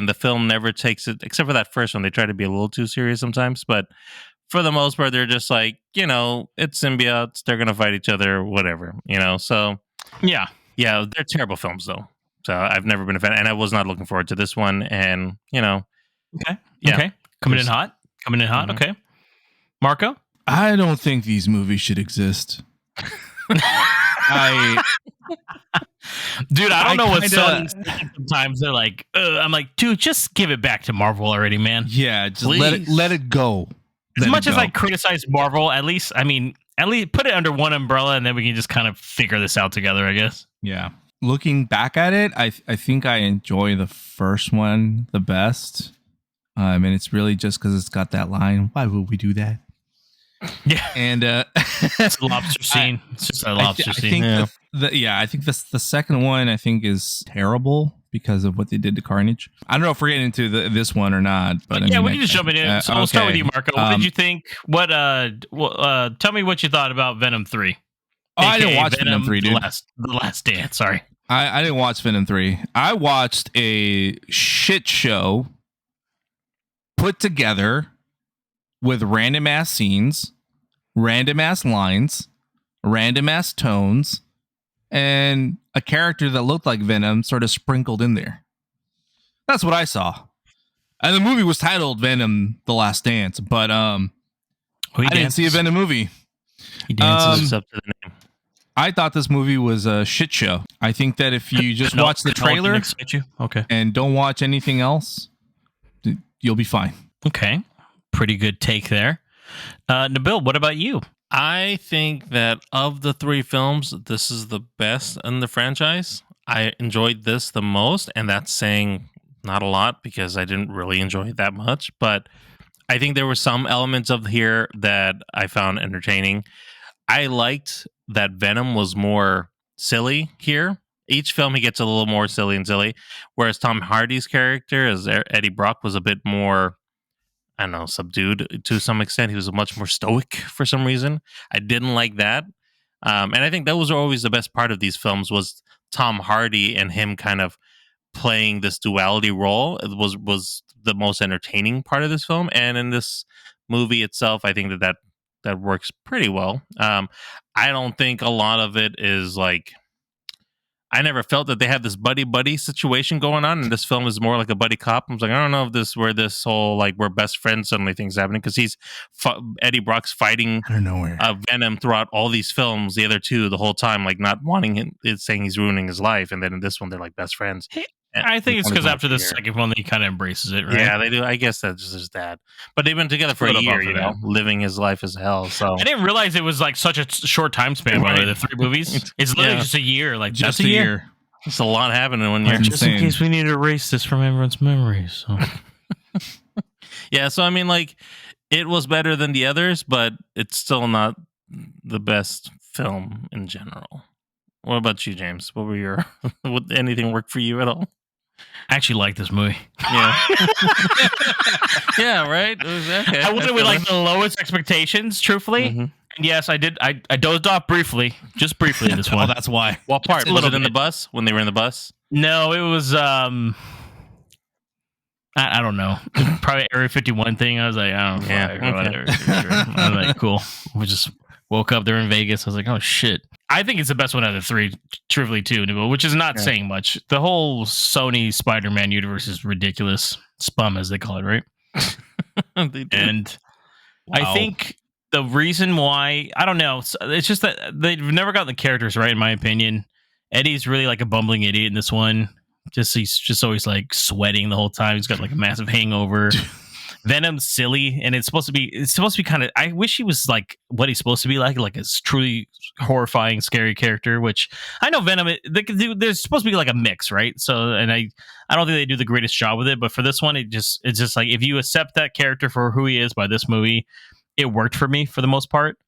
the film never takes it, except for that first one. They try to be a little too serious sometimes, but for the most part, they're just it's symbiotes. They're going to fight each other, whatever, so... Yeah, they're terrible films though. So I've never been a fan, and I was not looking forward to this one. And okay, coming in hot. Mm-hmm. Okay, Marco. I don't think these movies should exist. Dude, I don't know what sometimes they're like. I'm like, dude, just give it back to Marvel already, man. Yeah, just let it go. As much as I criticize Marvel, at least put it under one umbrella, and then we can just kind of figure this out together, I guess. Yeah. Looking back at it, I think I enjoy the first one the best. And it's really just because it's got that line, why would we do that? Yeah. And it's a lobster scene. It's just a lobster scene. I think the second one, I think, is terrible because of what they did to Carnage. I don't know if we're getting into this one or not, but we can just jump in. So we'll start with you, Marco. What did you think? What? Tell me what you thought about Venom 3. I didn't watch Venom 3, dude. The Last Dance. Sorry, I didn't watch Venom 3. I watched a shit show put together with random ass scenes, random ass lines, random ass tones, and a character that looked like Venom sort of sprinkled in there. That's what I saw. And the movie was titled Venom: The Last Dance, but I didn't see a Venom movie. He dances up to the name. I thought this movie was a shit show. I think that if you just watch the trailer and don't watch anything else, you'll be fine. Okay. Pretty good take there. Nabil, what about you? I think that of the 3 films, this is the best in the franchise. I enjoyed this the most, and that's saying not a lot because I didn't really enjoy it that much. But I think there were some elements of here that I found entertaining. I liked that Venom was more silly here. Each film, he gets a little more silly and silly, whereas Tom Hardy's character as Eddie Brock was a bit more, I don't know, subdued to some extent. He was much more stoic for some reason. I didn't like that. And I think that was always the best part of these films was Tom Hardy and him kind of playing this duality role. It was the most entertaining part of this film. And in this movie itself, I think that works pretty well. I don't think a lot of it is like, I never felt that they had this buddy situation going on, and this film is more like a buddy cop. I was like, I don't know if this whole like we're best friends suddenly thing's happening, because Eddie Brock's fighting out of nowhere Venom throughout all these films, the other two the whole time, like not wanting him, it's saying he's ruining his life, and then in this one they're like best friends. I think it's because after the second one, he kind of embraces it, right? Yeah, they do. I guess that's just that. But they've been together for a year, living his life as hell. So I didn't realize it was like such a short time span. By the 3 movies, it's literally just a year. Like just a year. It's a lot happening in 1 year. Just in case we need to erase this from everyone's memories. So. Yeah, so I mean, like, it was better than the others, but it's still not the best film in general. What about you, James? What were your? Would anything work for you at all? I actually like this movie. Yeah. Yeah, right? Okay. I went with like the lowest expectations, truthfully. Mm-hmm. And yes, I did. I dozed off briefly, just briefly in this one. Oh, that's why. What part? Was it in the bus? When they were in the bus? No, it was, I don't know. Probably Area 51 thing. I was like, I don't know. Yeah, whatever. I was like, cool. We just woke up there in Vegas. I was like, oh, shit. I think it's the best one out of the 3, truthfully, too, which is not saying much. The whole Sony Spider-Man universe is ridiculous. Spum, as they call it, right? And I think the reason why, I don't know, it's just that they've never gotten the characters right, in my opinion. Eddie's really like a bumbling idiot in this one. He's just always like sweating the whole time. He's got like a massive hangover. Venom's silly, and it's supposed to be kind of, I wish he was like what he's supposed to be like a truly horrifying, scary character, which I know Venom, there's supposed to be like a mix, right? So, and I don't think they do the greatest job with it, but for this one, it's just like, if you accept that character for who he is by this movie, it worked for me for the most part.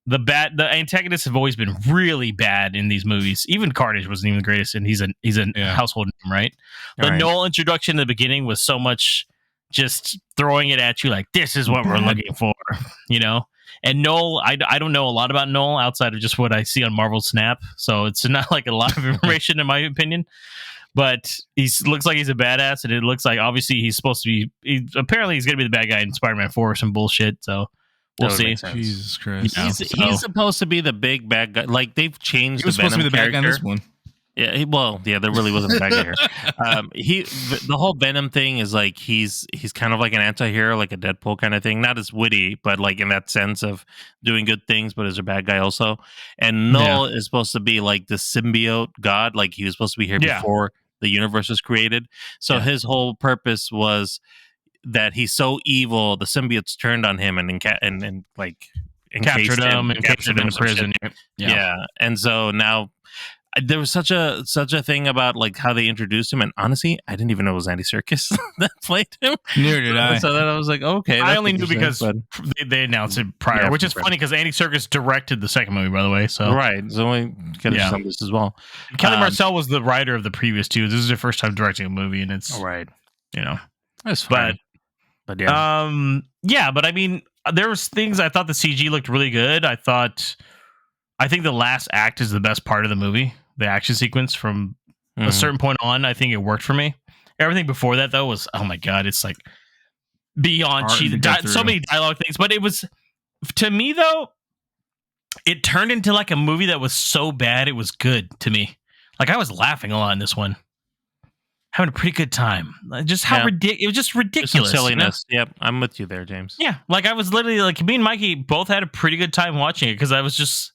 The antagonists have always been really bad in these movies. Even Carnage wasn't even the greatest, and he's a household name, right? The Noel introduction in the beginning was so much just throwing it at you like, this is what we're looking for, you know? And Noel, I don't know a lot about Noel outside of just what I see on Marvel Snap, so it's not like a lot of information in my opinion, but he looks like he's a badass, and it looks like obviously he's supposed to be, apparently he's going to be the bad guy in Spider-Man 4 or some bullshit, so we'll see. Jesus Christ. He's supposed to be the big bad guy. Like, they've changed the Venom character. He was supposed to be the bad guy in this one. Yeah, there really wasn't a bad guy here. The whole Venom thing is like he's kind of like an anti-hero, like a Deadpool kind of thing. Not as witty, but like in that sense of doing good things, but as a bad guy also. And Null is supposed to be like the symbiote god, like he was supposed to be here before the universe was created. So his whole purpose was that he's so evil, the symbiotes turned on him and captured him in prison. Yeah, and so now. There was such a thing about like how they introduced him, and honestly, I didn't even know it was Andy Serkis that played him. Neither did I. So then I was like, okay. I only knew because they announced it prior, which is funny because Andy Serkis directed the second movie, by the way. So right, so we could have done this as well. Kelly Marcel was the writer of the previous 2. This is her first time directing a movie, and it's you know, that's fine. But but I mean, there was things I thought the CG looked really good. I think the last act is the best part of the movie. The action sequence from a certain point on, I think it worked for me. Everything before that, though, was, oh my God, it's like beyond cheesy. So many dialogue things. But it was, to me, though, it turned into like a movie that was so bad it was good to me. Like, I was laughing a lot in this one. Having a pretty good time. Just how ridiculous. It was just ridiculous. Some silliness. You know? Yep, I'm with you there, James. Yeah, like I was literally like, me and Mikey both had a pretty good time watching it because I was just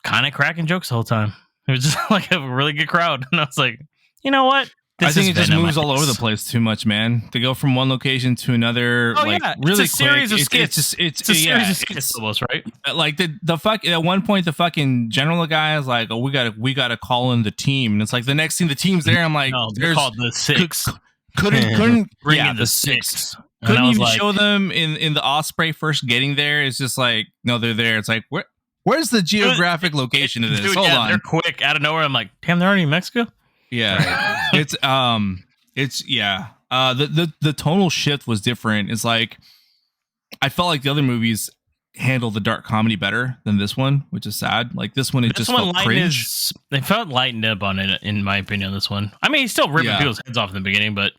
kind of cracking jokes the whole time. It was just like a really good crowd, and I was like, you know what? I think it just moves all over the place too much, man. They go from one location to another. Oh like, yeah, really it's a series of skits. It's a series of skits, almost, right? Like the fuck. At one point, the fucking general guy is like, "Oh, we gotta call in the team," and it's like the next thing the team's there. I'm like, no, they're called the 6. Couldn't bring in the 6. Couldn't even show them in the Osprey first getting there. It's just like, no, they're there. It's like, where's the geographic location of this? Dude, Hold on, they're quick out of nowhere. I'm like, damn, they're already in Mexico. Yeah, the tonal shift was different. It's like I felt like the other movies handle the dark comedy better than this one, which is sad. Like this one, just felt cringe. They felt lightened up on it, in my opinion. This one, I mean, he's still ripping people's heads off in the beginning, but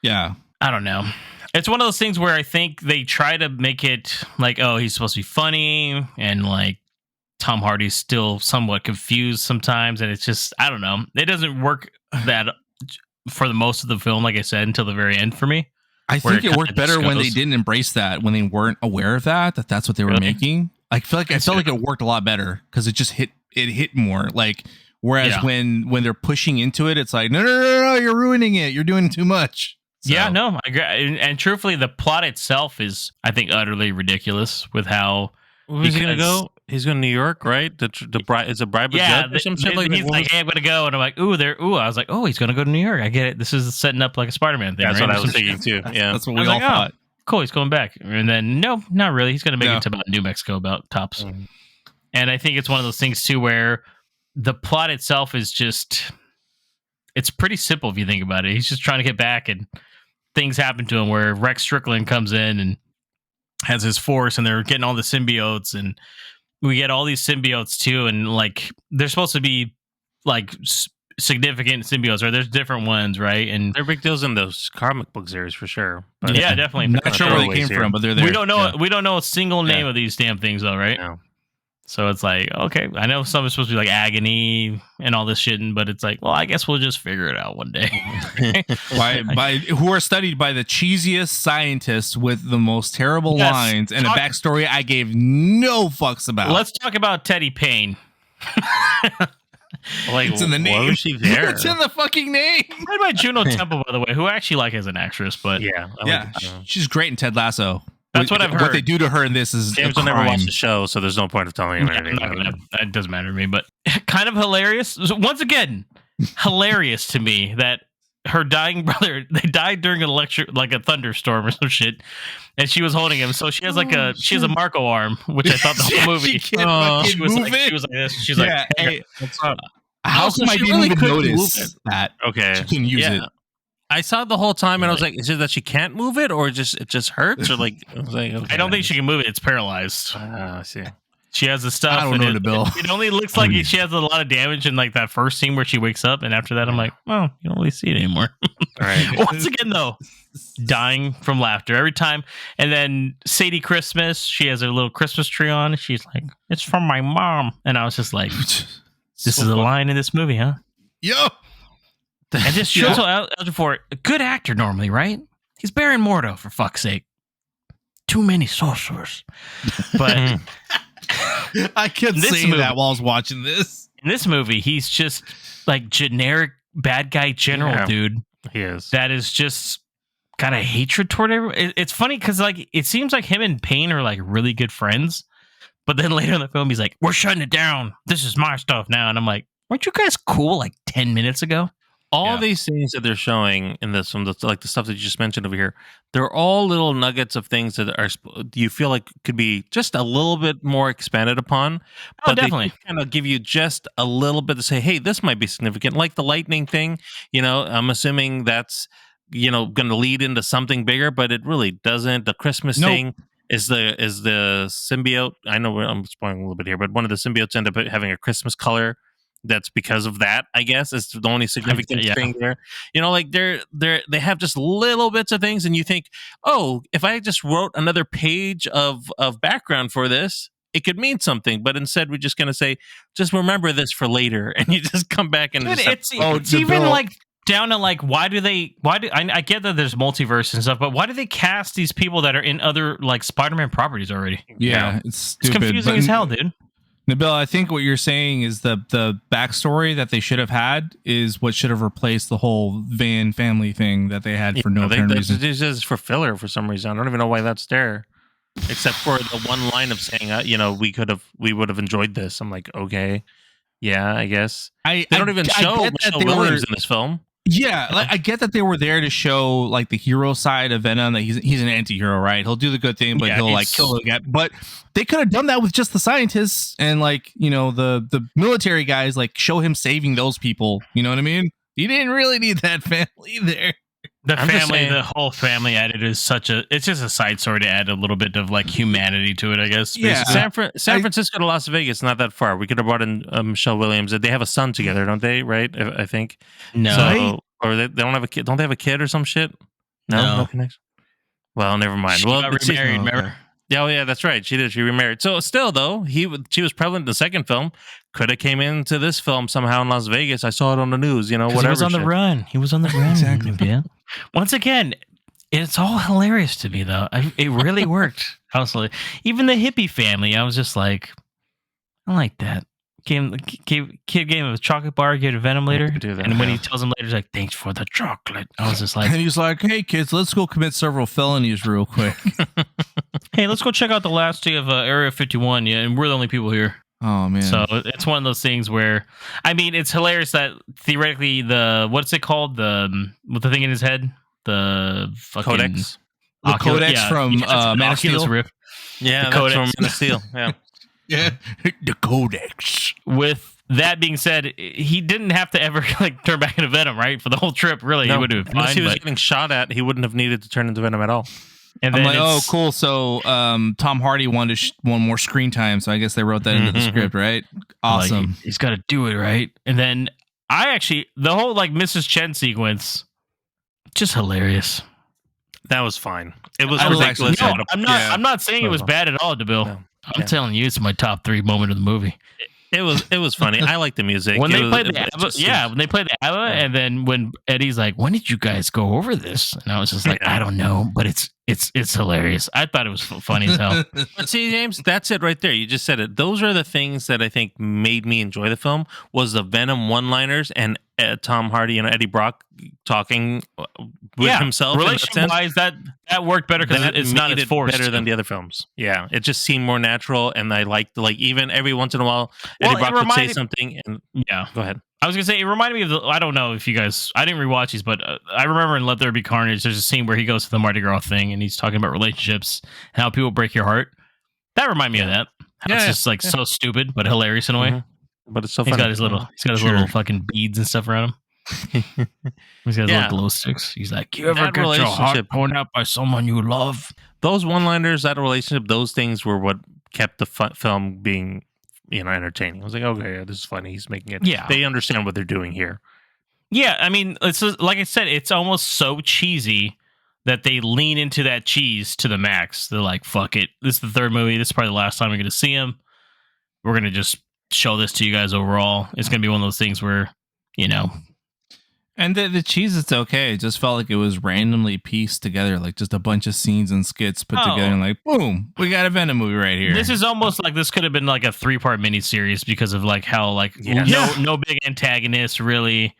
yeah, I don't know. It's one of those things where I think they try to make it like, oh, he's supposed to be funny, and like Tom Hardy's still somewhat confused sometimes, and it's just, I don't know. It doesn't work that for the most of the film, like I said, until the very end for me. I think it worked better when they didn't embrace that, when they weren't aware of that's what they were making. I felt like it worked a lot better because it just hit more. Like, whereas when they're pushing into it, it's like, no, you're ruining it. You're doing too much. So. Yeah, no, I agree. And truthfully, the plot itself is, I think, utterly ridiculous with how. Where's he going to go? He's going to New York, right? The bride is a bribe. Yeah, he's like, hey, I'm going to go, and I'm like, I was like, oh, he's going to go to New York. I get it. This is setting up like a Spider-Man thing. That's right? what I was thinking too. Yeah, that's what we all thought. Cool, he's going back, and then no, not really. He's going to make it to about New Mexico, about tops. And I think it's one of those things too, where the plot itself is just, it's pretty simple if you think about it. He's just trying to get back, and things happen to him where Rex Strickland comes in and has his force, and they're getting all the symbiotes, and we get all these symbiotes too, and like they're supposed to be like significant symbiotes, right? There's different ones, right? And they're big deals in those comic book series for sure. But yeah, definitely. I'm not sure where they came from, but they're there. We don't know. We don't know a single name of these damn things, though, right? No. So it's like, okay, I know some is supposed to be like agony and all this shit, but it's like, well, I guess we'll just figure it out one day. by who are studied by the cheesiest scientists with the most terrible lines and a backstory I gave no fucks about. Let's talk about Teddy Payne. Like, it's in the name. Why was she there? It's in the fucking name. Played by Juno Temple, by the way, who I actually like as an actress, but she's great in Ted Lasso. That's what I've heard. What they do to her in this is James will never watch the show, so there's no point of telling him anything. It doesn't matter to me, but kind of hilarious. Once again, hilarious to me that her dying brother, they died during a thunderstorm or some shit, and she was holding him. So she has she has a Marco arm, which I thought the whole movie. She was like this. She's like, hey, what's up? How come I didn't even notice that? Okay, she couldn't use it. I saw it the whole time, and I was like, "Is it that she can't move it, or it just hurts, or like?" I was like, okay. I don't think she can move it. It's paralyzed. I see. She has the stuff. I don't know, Bill. It only looks like she has a lot of damage in like that first scene where she wakes up, and after that, I'm like, well, you don't really see it anymore. All right. Once again, though, dying from laughter every time. And then Sadie Christmas, she has her little Christmas tree on. She's like, "It's from my mom," and I was just like, "This is a line in this movie, huh?" Yo. And this shows for a good actor normally, right? He's Baron Mordo, for fuck's sake. Too many sorcerers. But I kept saying that while I was watching this. In this movie, he's just like generic bad guy general dude. He is. That is just got a hatred toward everyone. It's funny because like it seems like him and Payne are like really good friends. But then later in the film, he's like, "We're shutting it down. This is my stuff now." And I'm like, weren't you guys cool like 10 minutes ago? All these things that they're showing in this one, like the stuff that you just mentioned over here, they're all little nuggets of things that are you feel like could be just a little bit more expanded upon. But definitely. They kind of give you just a little bit to say, hey, this might be significant. Like the lightning thing, I'm assuming that's, going to lead into something bigger, but it really doesn't. The Christmas thing is the symbiote. I know I'm spoiling a little bit here, but one of the symbiotes end up having a Christmas color. That's because of that, I guess. It's the only significant thing there. Like they have just little bits of things, and you think, oh, if I just wrote another page of background for this, it could mean something. But instead, we're just going to say, just remember this for later, and you just come back and it's even like down to like why do I get that there's multiverse and stuff, but why do they cast these people that are in other like Spider-Man properties already? Yeah, it's stupid. It's confusing as hell, dude. Nabil, I think what you're saying is the backstory that they should have had is what should have replaced the whole Van family thing that they had for no apparent reason. This is for filler for some reason. I don't even know why that's there, except for the one line of saying, we would have enjoyed this. I'm like, okay, yeah, I guess. They don't even show Michelle Williams in this film. Yeah, like I get that they were there to show like the hero side of Venom, that he's an anti-hero, right? He'll do the good thing, but he'll like kill the guy. But they could have done that with just the scientists and like, the military guys, like show him saving those people. You know what I mean? You didn't really need that family there. The whole family added is it's just a side story to add a little bit of like humanity to it, I guess. Yeah. San Francisco to Las Vegas, not that far. We could have brought in Michelle Williams. They have a son together, don't they? Right? I think. No. So, or they don't have a kid. Don't they have a kid or some shit? No connection. Well, never mind. She Well, got remarried, remember? Yeah, oh, yeah, that's right. She did. She remarried. So still, though, she was prevalent in the second film. Could have came into this film somehow in Las Vegas. I saw it on the news. Whatever. He was on the run. He was on the run. Exactly. Yeah. Once again, it's all hilarious to me, though. It really worked. Honestly, even the hippie family, I was just like, I like that. Kid gave him a chocolate bar, gave it to Venom later. And when he tells him later, he's like, thanks for the chocolate. I was just like... And he's like, hey, kids, let's go commit several felonies real quick. Hey, let's go check out the last day of Area 51. Yeah, and we're the only people here. Oh, man. So it's one of those things where... I mean, it's hilarious that theoretically what's it called? With the thing in his head? The fucking... Codex? The Codex from Man of Steel? Rift. Yeah, that's from Man of Steel. Yeah. Yeah, the Codex. With that being said, he didn't have to ever turn back into Venom, right? For the whole trip, really, he would have been fine. Unless he was getting shot at, he wouldn't have needed to turn into Venom at all. And I'm like, oh, cool. So Tom Hardy wanted one more screen time, so I guess they wrote that into the script, right? Awesome. Like, he's got to do it, right? And then the whole Mrs. Chen sequence, just hilarious. That was fine. It was ridiculous. No, I'm not saying it was bad at all, DeBill. No. I'm telling you, it's my top 3 moment of the movie. It was funny. I like the music. When they played the ABBA, when they played the ABBA, and then when Eddie's like, "When did you guys go over this?" And I was just like, "I don't know, but it's hilarious." I thought it was funny as hell. But see, James, that's it right there. You just said it. Those are the things that I think made me enjoy the film. Was the Venom one-liners and Tom Hardy and Eddie Brock talking with himself. Relation-wise, that worked better because it's not as forced. Better than the other films. Yeah, it just seemed more natural, and I liked even every once in a while Eddie Brock would say something. And go ahead. I was gonna say it reminded me of I don't know if you guys. I didn't rewatch these, but I remember in Let There Be Carnage, there's a scene where he goes to the Mardi Gras thing and he's talking about relationships and how people break your heart. That reminded me of that. It's just so stupid but hilarious in a way. Mm-hmm. But it's so funny. He's got his little fucking beads and stuff around him. He's got his little glow sticks. He's like, you ever get your heart torn out by someone you love? Those one-liners, that relationship, those things were what kept the film being, entertaining. I was like, okay, this is funny. He's making it. Yeah, they understand what they're doing here. Yeah, I mean, it's like I said, it's almost so cheesy that they lean into that cheese to the max. They're like, fuck it. This is the third movie. This is probably the last time we're going to see him. We're going to just show this to you guys overall. It's going to be one of those things where, And the cheese, it's okay. It just felt like it was randomly pieced together, like just a bunch of scenes and skits put together, and like, boom, we got a Venom movie right here. This is almost like this could have been like a 3-part miniseries because of like how no big antagonist really.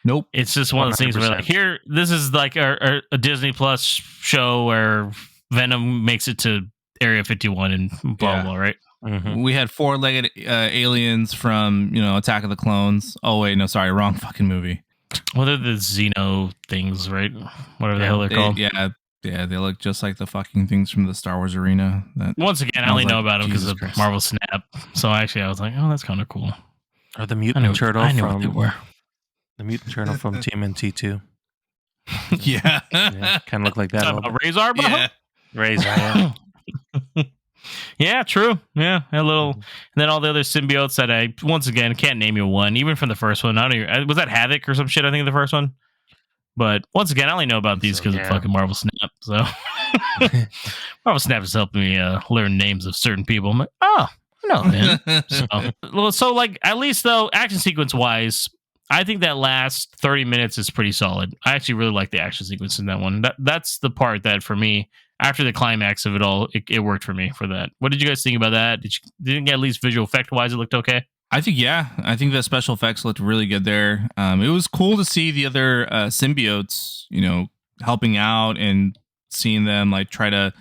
Nope. It's just one of those things where like this is like a Disney Plus show where Venom makes it to Area 51 and blah blah, right? Mm-hmm. We had 4-legged aliens from Attack of the Clones. Oh wait, no, sorry, wrong fucking movie. Well, they're the Xeno things, right? Whatever the hell they're called. Yeah, they look just like the fucking things from the Star Wars arena. Once again, I only know about them because of Marvel Snap. So actually, I was like, oh, that's kind of cool. Or the mutant turtle I knew what they were. The mutant turtle from TMNT 2. Yeah. Kind of look like that. Razor? Yeah. Razor. Yeah, true. Yeah, a little. And then all the other symbiotes that I, once again, can't name you one, even from the first one. I don't even, was that Havoc or some shit, I think, the first one? But once again, I only know about these because of fucking Marvel Snap. So Marvel Snap is helping me learn names of certain people. I'm like, oh, I know him. So like, at least though, action sequence wise, I think that last 30 minutes is pretty solid. I actually really like the action sequence in that one. That's the part that for me, after the climax of it all, it worked for me for that. What did you guys think about that? Did you think at least visual effect wise it looked okay? I think the special effects looked really good there. It was cool to see the other symbiotes, helping out and seeing them like try to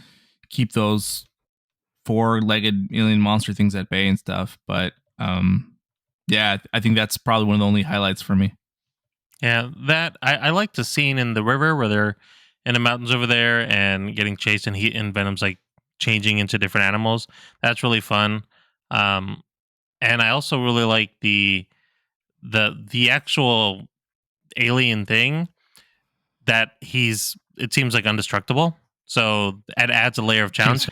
keep those 4-legged alien monster things at bay and stuff. But I think that's probably one of the only highlights for me. Yeah, that I like the scene in the river where they're in the mountains over there and getting chased, and Venom's like changing into different animals. That's really fun. And I also really like the actual alien thing that it seems like indestructible. So it adds a layer of challenge.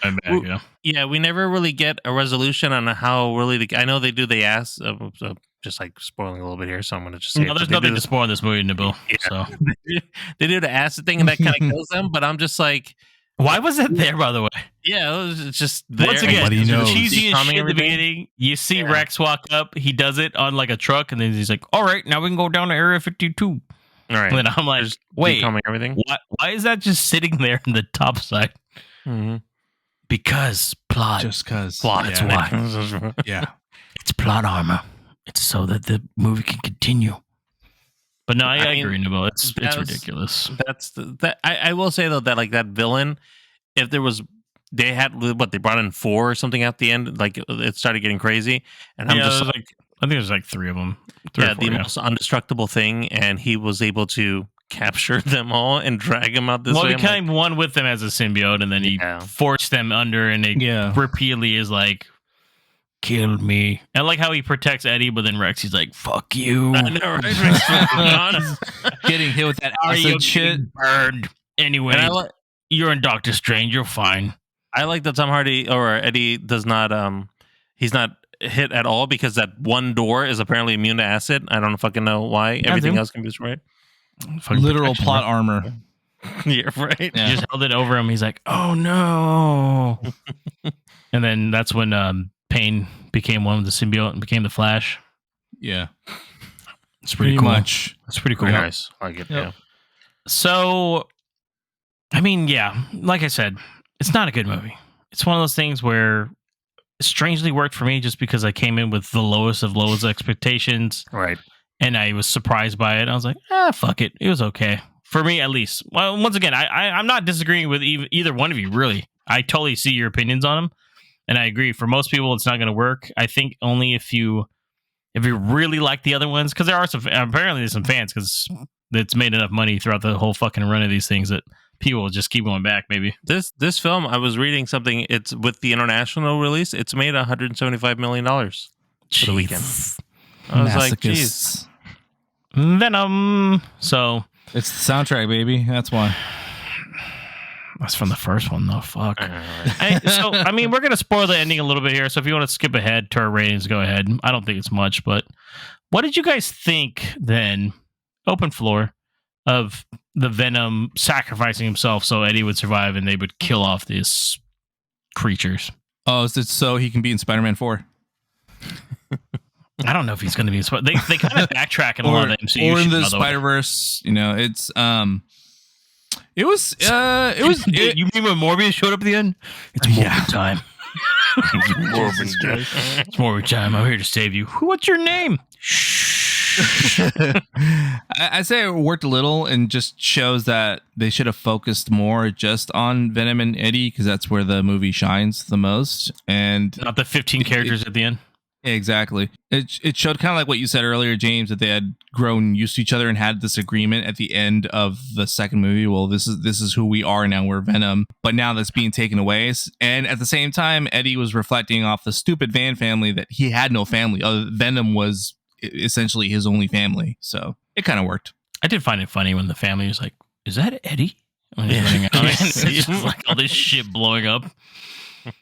We never really get a resolution on how really I know they do the just like spoiling a little bit here, so I'm going to just say no, there's nothing to spoil in this movie, Nabil. Yeah. So they do the acid thing, and that kind of kills them. But I'm just like, why was it there? By the way, yeah, it's just there. Once again, cheesy as shit at the everything. beginning. You see Rex walk up, he does it on like a truck, and then he's like, "All right, now we can go down to Area 52." All right, and I'm like, "Wait, everything. Why is that just sitting there in the top side?" Mm-hmm. Because plot. Just because. Plot. That's why. Yeah. It's plot armor. It's so that the movie can continue. But no, I agree, Nabil. It's ridiculous. I will say though that like that villain, if there was, they had what they brought in 4 or something at the end, like it started getting crazy, and I'm just like, I think there's like 3 of them. The most indestructible thing, and he was able to capture them all and drag them out this way. Well, he came one with them as a symbiote, and then he forced them under, and he repeatedly is like, kill me. I like how he protects Eddie, but then Rex, he's like, fuck you. I know, right? Getting hit with that acid shit. Burned. Anyway, you're in Doctor Strange. You're fine. I like that Tom Hardy or Eddie does not, he's not hit at all because that one door is apparently immune to acid. I don't fucking know why. Everything else can be destroyed. Literal plot armor. Yeah, right. He just held it over him. He's like, oh no. And then that's when Payne became one of the symbiote and became the Flash. Yeah. It's pretty cool. Much. That's pretty cool. Very nice. I like it. Yeah. So, I mean, yeah, like I said, it's not a good movie. It's one of those things where it strangely worked for me just because I came in with the lowest of lowest expectations. Right. And I was surprised by it. I was like, fuck it. It was okay. For me, at least. Well, once again, I'm not disagreeing with either one of you, really. I totally see your opinions on them. And I agree. For most people, it's not going to work. I think only if you really like the other ones, because there are apparently there's some fans, because it's made enough money throughout the whole fucking run of these things that people will just keep going back. Maybe this film, I was reading something. It's with the international release. It's made $175 million for the weekend. I was like, jeez. Venom. So it's the soundtrack, baby. That's why. That's from the first one, though. Fuck. So, I mean, we're going to spoil the ending a little bit here. So if you want to skip ahead to our ratings, go ahead. I don't think it's much, but what did you guys think then, open floor, of the Venom sacrificing himself so Eddie would survive and they would kill off these creatures? Oh, is it so he can be in Spider-Man 4? I don't know if he's going to be in Spider-Man. They kind of backtrack in a lot of the MCU. Or in the Spider-Verse, you know, it's... It was. You mean when Morbius showed up at the end? It's Morbid time. It's Morbid time. I'm here to save you. What's your name? I say it worked a little and just shows that they should have focused more just on Venom and Eddie, because that's where the movie shines the most. And not the 15 characters at the end. Exactly. It showed kind of like what you said earlier, James, that they had grown used to each other and had this agreement at the end of the second movie. Well, this is who we are now. We're Venom, but now that's being taken away. And at the same time, Eddie was reflecting off the stupid Van family that he had no family. Venom was essentially his only family, so it kind of worked. I did find it funny when the family was like, "Is that Eddie?" When he's running out, and it's just like all this shit blowing up.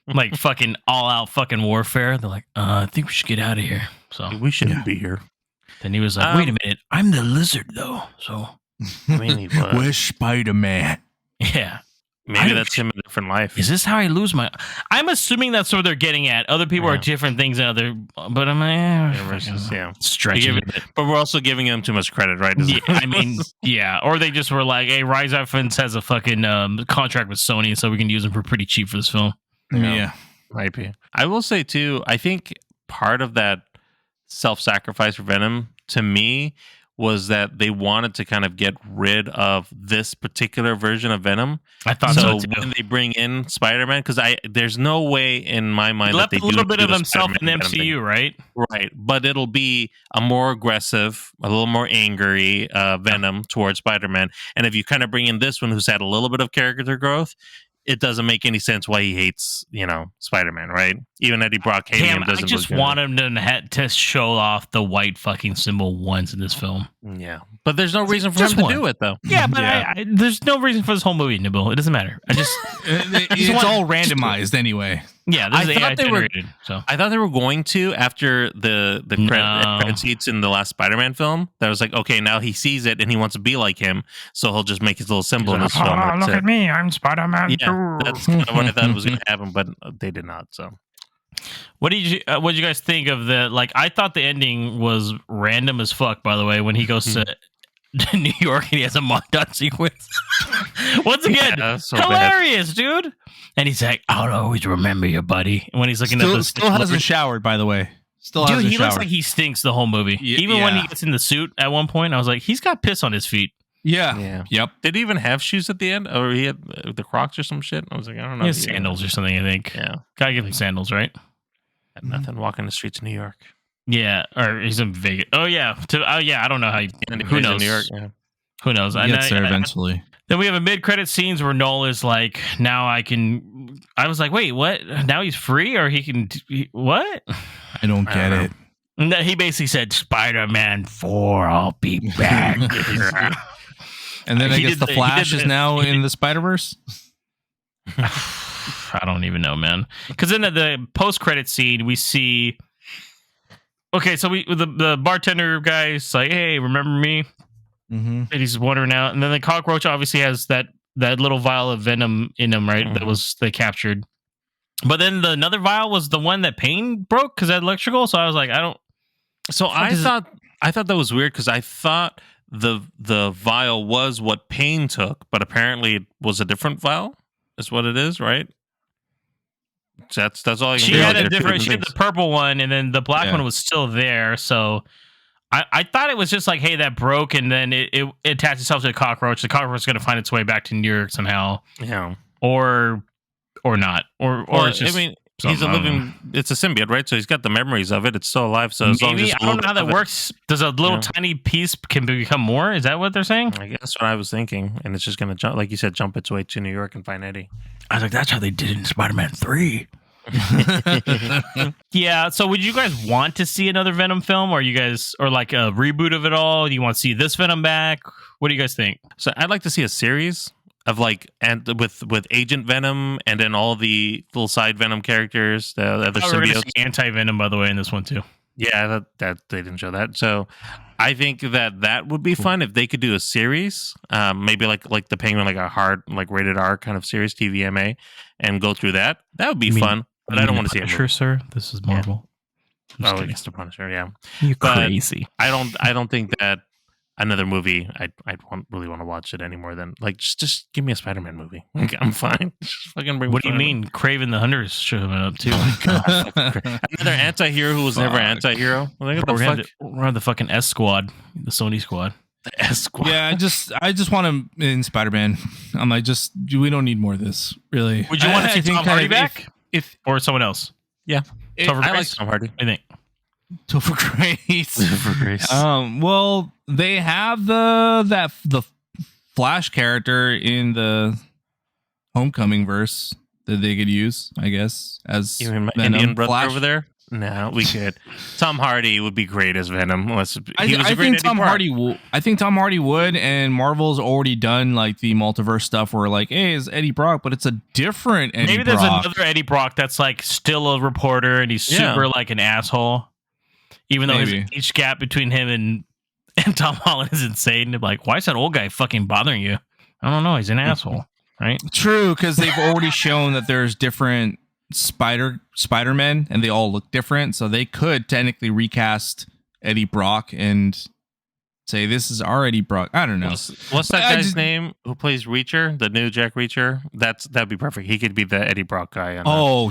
Like fucking all out fucking warfare. They're like, I think we should get out of here. So we shouldn't be here. Then he was like, wait a minute, I'm the lizard though. So I mean, he was. Where's Spider-Man? Yeah. Maybe that's him in a different life. Is this how I lose my... I'm assuming that's what they're getting at. Other people are different things than other... But I'm stretching it. But we're also giving him too much credit, right? Yeah, I mean, yeah. Or they just were like, hey, Rise Evans has a fucking contract with Sony, so we can use him for pretty cheap for this film. Yeah. Might be. I will say, too, I think part of that self-sacrifice for Venom, to me, was that they wanted to kind of get rid of this particular version of Venom. I thought so too. When they bring in Spider-Man, because there's no way in my mind he that left they a little bit of the himself in the MCU, right? Right, but it'll be a more aggressive, a little more angry Venom towards Spider-Man. And if you kind of bring in this one, who's had a little bit of character growth, it doesn't make any sense why he hates, Spider-Man, right? Even Eddie Brock hating him doesn't. I just want him to show off the white fucking symbol once in this film. Yeah, but there's no reason for him to do it, though. Yeah, but there's no reason for this whole movie, Nabil. It doesn't matter. It's all randomized anyway. Yeah, this is AI generated. I thought they were going to, after the credit seats in the last Spider-Man film, that was like, okay, now he sees it and he wants to be like him, so he'll just make his little symbol in his film. Look at me, I'm Spider-Man too. That's kind of what I thought was going to happen, but they did not. So, what did you guys think of the? Like, I thought the ending was random as fuck. By the way, when he goes to New York and he has a montage sequence. Once again, so hilarious, dude. And he's like, "I'll always remember you, buddy." And when he's looking at the still hasn't showered, by the way. Dude, he looks like he stinks the whole movie. Even when he gets in the suit at one point, I was like, he's got piss on his feet. Yeah. Yep. Did he even have shoes at the end? Or he had the Crocs or some shit? I was like, I don't know. He has sandals or something, I think. Yeah. Gotta give him sandals, right? Had nothing walking the streets of New York. Yeah. Or he's in Vegas. Oh, yeah. I don't know how who knows? New York, yeah. Who knows? He gets there eventually. Then we have a mid-credit scenes where Noel is like, now I can... I was like, wait, what? Now he's free? Or he can... what? I don't get it. And he basically said, Spider-Man 4, I'll be back. And then I guess the Flash is now in the Spider-Verse? I don't even know, man. Because in the post-credit scene, we see... Okay, so the bartender guy's like, hey, remember me? Mm-hmm. And he's wandering out, and then the cockroach obviously has that little vial of venom in him, right? Mm-hmm. That they captured. But then another vial was the one that Payne broke because that electrical. So I was like, I don't. So I thought that was weird because I thought the vial was what Payne took, but apparently it was a different vial. Is what it is, right? That's all I can. She had the purple one, and then the black one was still there. So. I thought it was just like, hey, that broke, and then it attached itself to a cockroach. The cockroach is going to find its way back to New York somehow. Yeah. Or not. Or it's just, I mean, he's a living... It's a symbiote, right? So he's got the memories of it. It's still alive. So as long as I don't know how that works. Does a little tiny piece can become more? Is that what they're saying? I guess what I was thinking. And it's just going to, jump, like you said, jump its way to New York and find Eddie. I was like, that's how they did it in Spider-Man 3. Yeah, so would you guys want to see another Venom film, or like a reboot of it all? Do you want to see this Venom back? What do you guys think? So I'd like to see a series of and with Agent Venom, and then all the little side Venom characters, the other symbiotes. Anti-Venom, by the way, in this one too. Yeah, that they didn't show that. So I think that would be fun if they could do a series, maybe like the Penguin, like a hard, like rated R kind of series, TVMA, and go through that. That would be fun. But I don't want to see it. Sure, sir. This is Marvel. Yeah. Oh, it's the Punisher. Yeah, you crazy. I don't think that another movie. I'd really want to watch it any more than just give me a Spider-Man movie. Like, I'm fine. Just fucking bring. What do you mean? Craven the Hunter is showing up too. Another anti-hero who was never anti-hero. Like, we're on the fucking S Squad, the Sony Squad. The S Squad. Yeah, I just want him in Spider-Man. I'm like, we don't need more of this. Really. Would you want to see Tom Hardy back? If or someone else? Yeah, I like Tom Hardy. I think Topher Grace. Topher Grace. Well, they have the Flash character in the Homecoming verse that they could use, I guess, as Venom. Indian brother Flash. Over there. No, we could. Tom Hardy would be great as Venom. I think Tom Hardy would, and Marvel's already done like the multiverse stuff where like, hey, it's Eddie Brock, but it's a different Eddie Brock. Maybe there's another Eddie Brock that's like still a reporter and he's super like an asshole. Even though his age gap between him and Tom Holland is insane. Like, why is that old guy fucking bothering you? I don't know. He's an asshole, right? True, because they've already shown that there's different Spider-Men and they all look different, so they could technically recast Eddie Brock and say this is our Eddie Brock. I don't know. What's that guy's name who plays Reacher, the new Jack Reacher? That'd be perfect. He could be the Eddie Brock guy.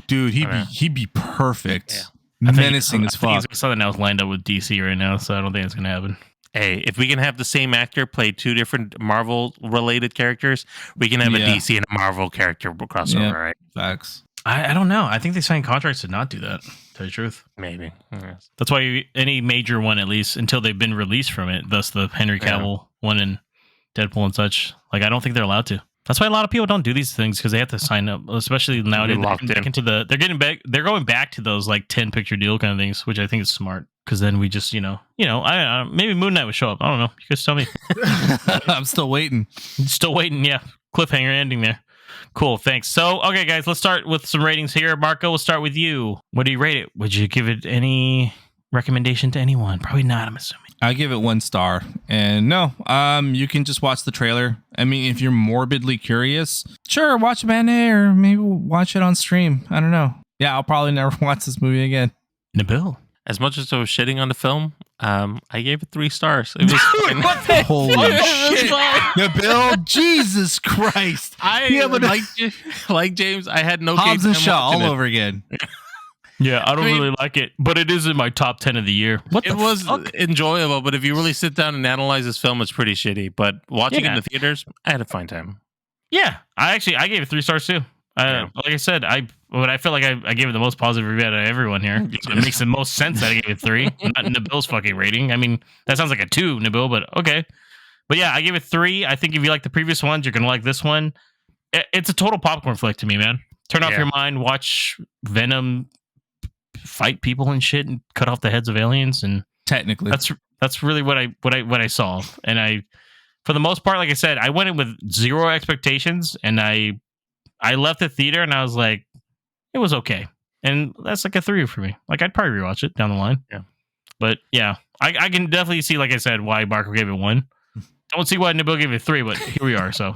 Dude, he'd be perfect. Yeah. Menacing as fuck. Something else lined up with DC right now, so I don't think it's gonna happen. Hey, if we can have the same actor play two different Marvel-related characters, we can have a DC and a Marvel character crossover, right? Facts. I don't know. I think they signed contracts to not do that, to tell you the truth. Maybe. Yes. That's why any major one, at least, until they've been released from it, thus the Henry Cavill one and Deadpool and such, like, I don't think they're allowed to. That's why a lot of people don't do these things, because they have to sign up, especially nowadays. They're going back to those, like, 10-picture deal kind of things, which I think is smart. because then we just, I maybe Moon Knight would show up. I don't know. You guys tell me. I'm still waiting. Still waiting. Yeah. Cliffhanger ending there. Cool. Thanks. So, okay, guys, let's start with some ratings here. Marco, we'll start with you. What do you rate it? Would you give it any recommendation to anyone? Probably not, I'm assuming. I give it 1 star. And no, you can just watch the trailer. I mean, if you're morbidly curious, sure, watch a matinee or maybe watch it on stream. I don't know. Yeah, I'll probably never watch this movie again. Nabil. As much as I was shitting on the film, I gave it 3 stars. It was holy shit, Nabil! Jesus Christ! Like James, I had no Hobbs and Shaw all over again. Yeah, I don't really like it, but it is in my top 10 of the year. It was enjoyable, but if you really sit down and analyze this film, it's pretty shitty. But watching it in the theaters, I had a fine time. Yeah, I gave it 3 stars too. Like I said, I feel like I gave it the most positive review out of everyone here. So it makes the most sense that I gave it 3, not Nabil's fucking rating. I mean, that sounds like a 2, Nabil, but okay. But yeah, I gave it 3. I think if you like the previous ones, you're gonna like this one. It's a total popcorn flick to me, man. Turn off your mind, watch Venom fight people and shit and cut off the heads of aliens, and technically that's really what I saw. And I, for the most part, like I said, I went in with 0 expectations, and I left the theater and I was like, it was okay, and that's like a 3 for me. Like, I'd probably rewatch it down the line. Yeah, but yeah, I can definitely see, like I said, why Marco gave it 1. Don't see why Nabil gave it 3, but here we are. So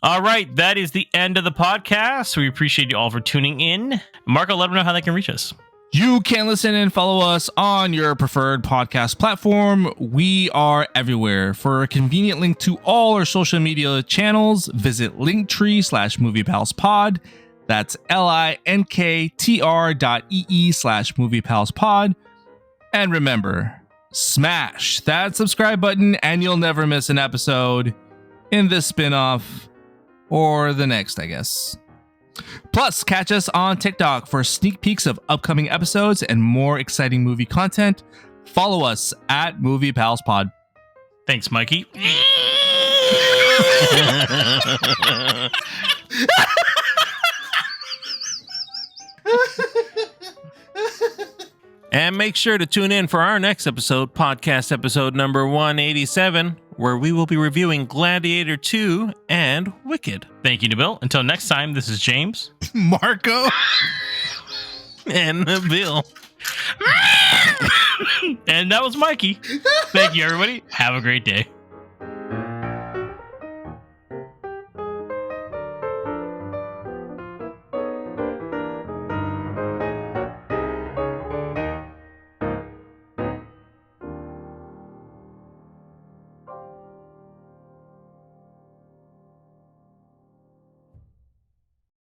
All right, that is the end of the podcast. We appreciate you all for tuning in. Marco, let them know how they can reach us. You can listen and follow us on your preferred podcast platform. We are everywhere. For a convenient link to all our social media channels, visit linktree/moviepalspod. That's linktr.ee/moviepalspod. And remember, smash that subscribe button and you'll never miss an episode in this spinoff or the next, I guess. Plus, catch us on TikTok for sneak peeks of upcoming episodes and more exciting movie content. Follow us at Movie Pals Pod. Thanks, Mikey. And make sure to tune in for our next episode, podcast episode number 187, where we will be reviewing Gladiator 2 and Wicked. Thank you, Nabil. Until next time, this is James. Marco. And Nabil. And that was Mikey. Thank you, everybody. Have a great day.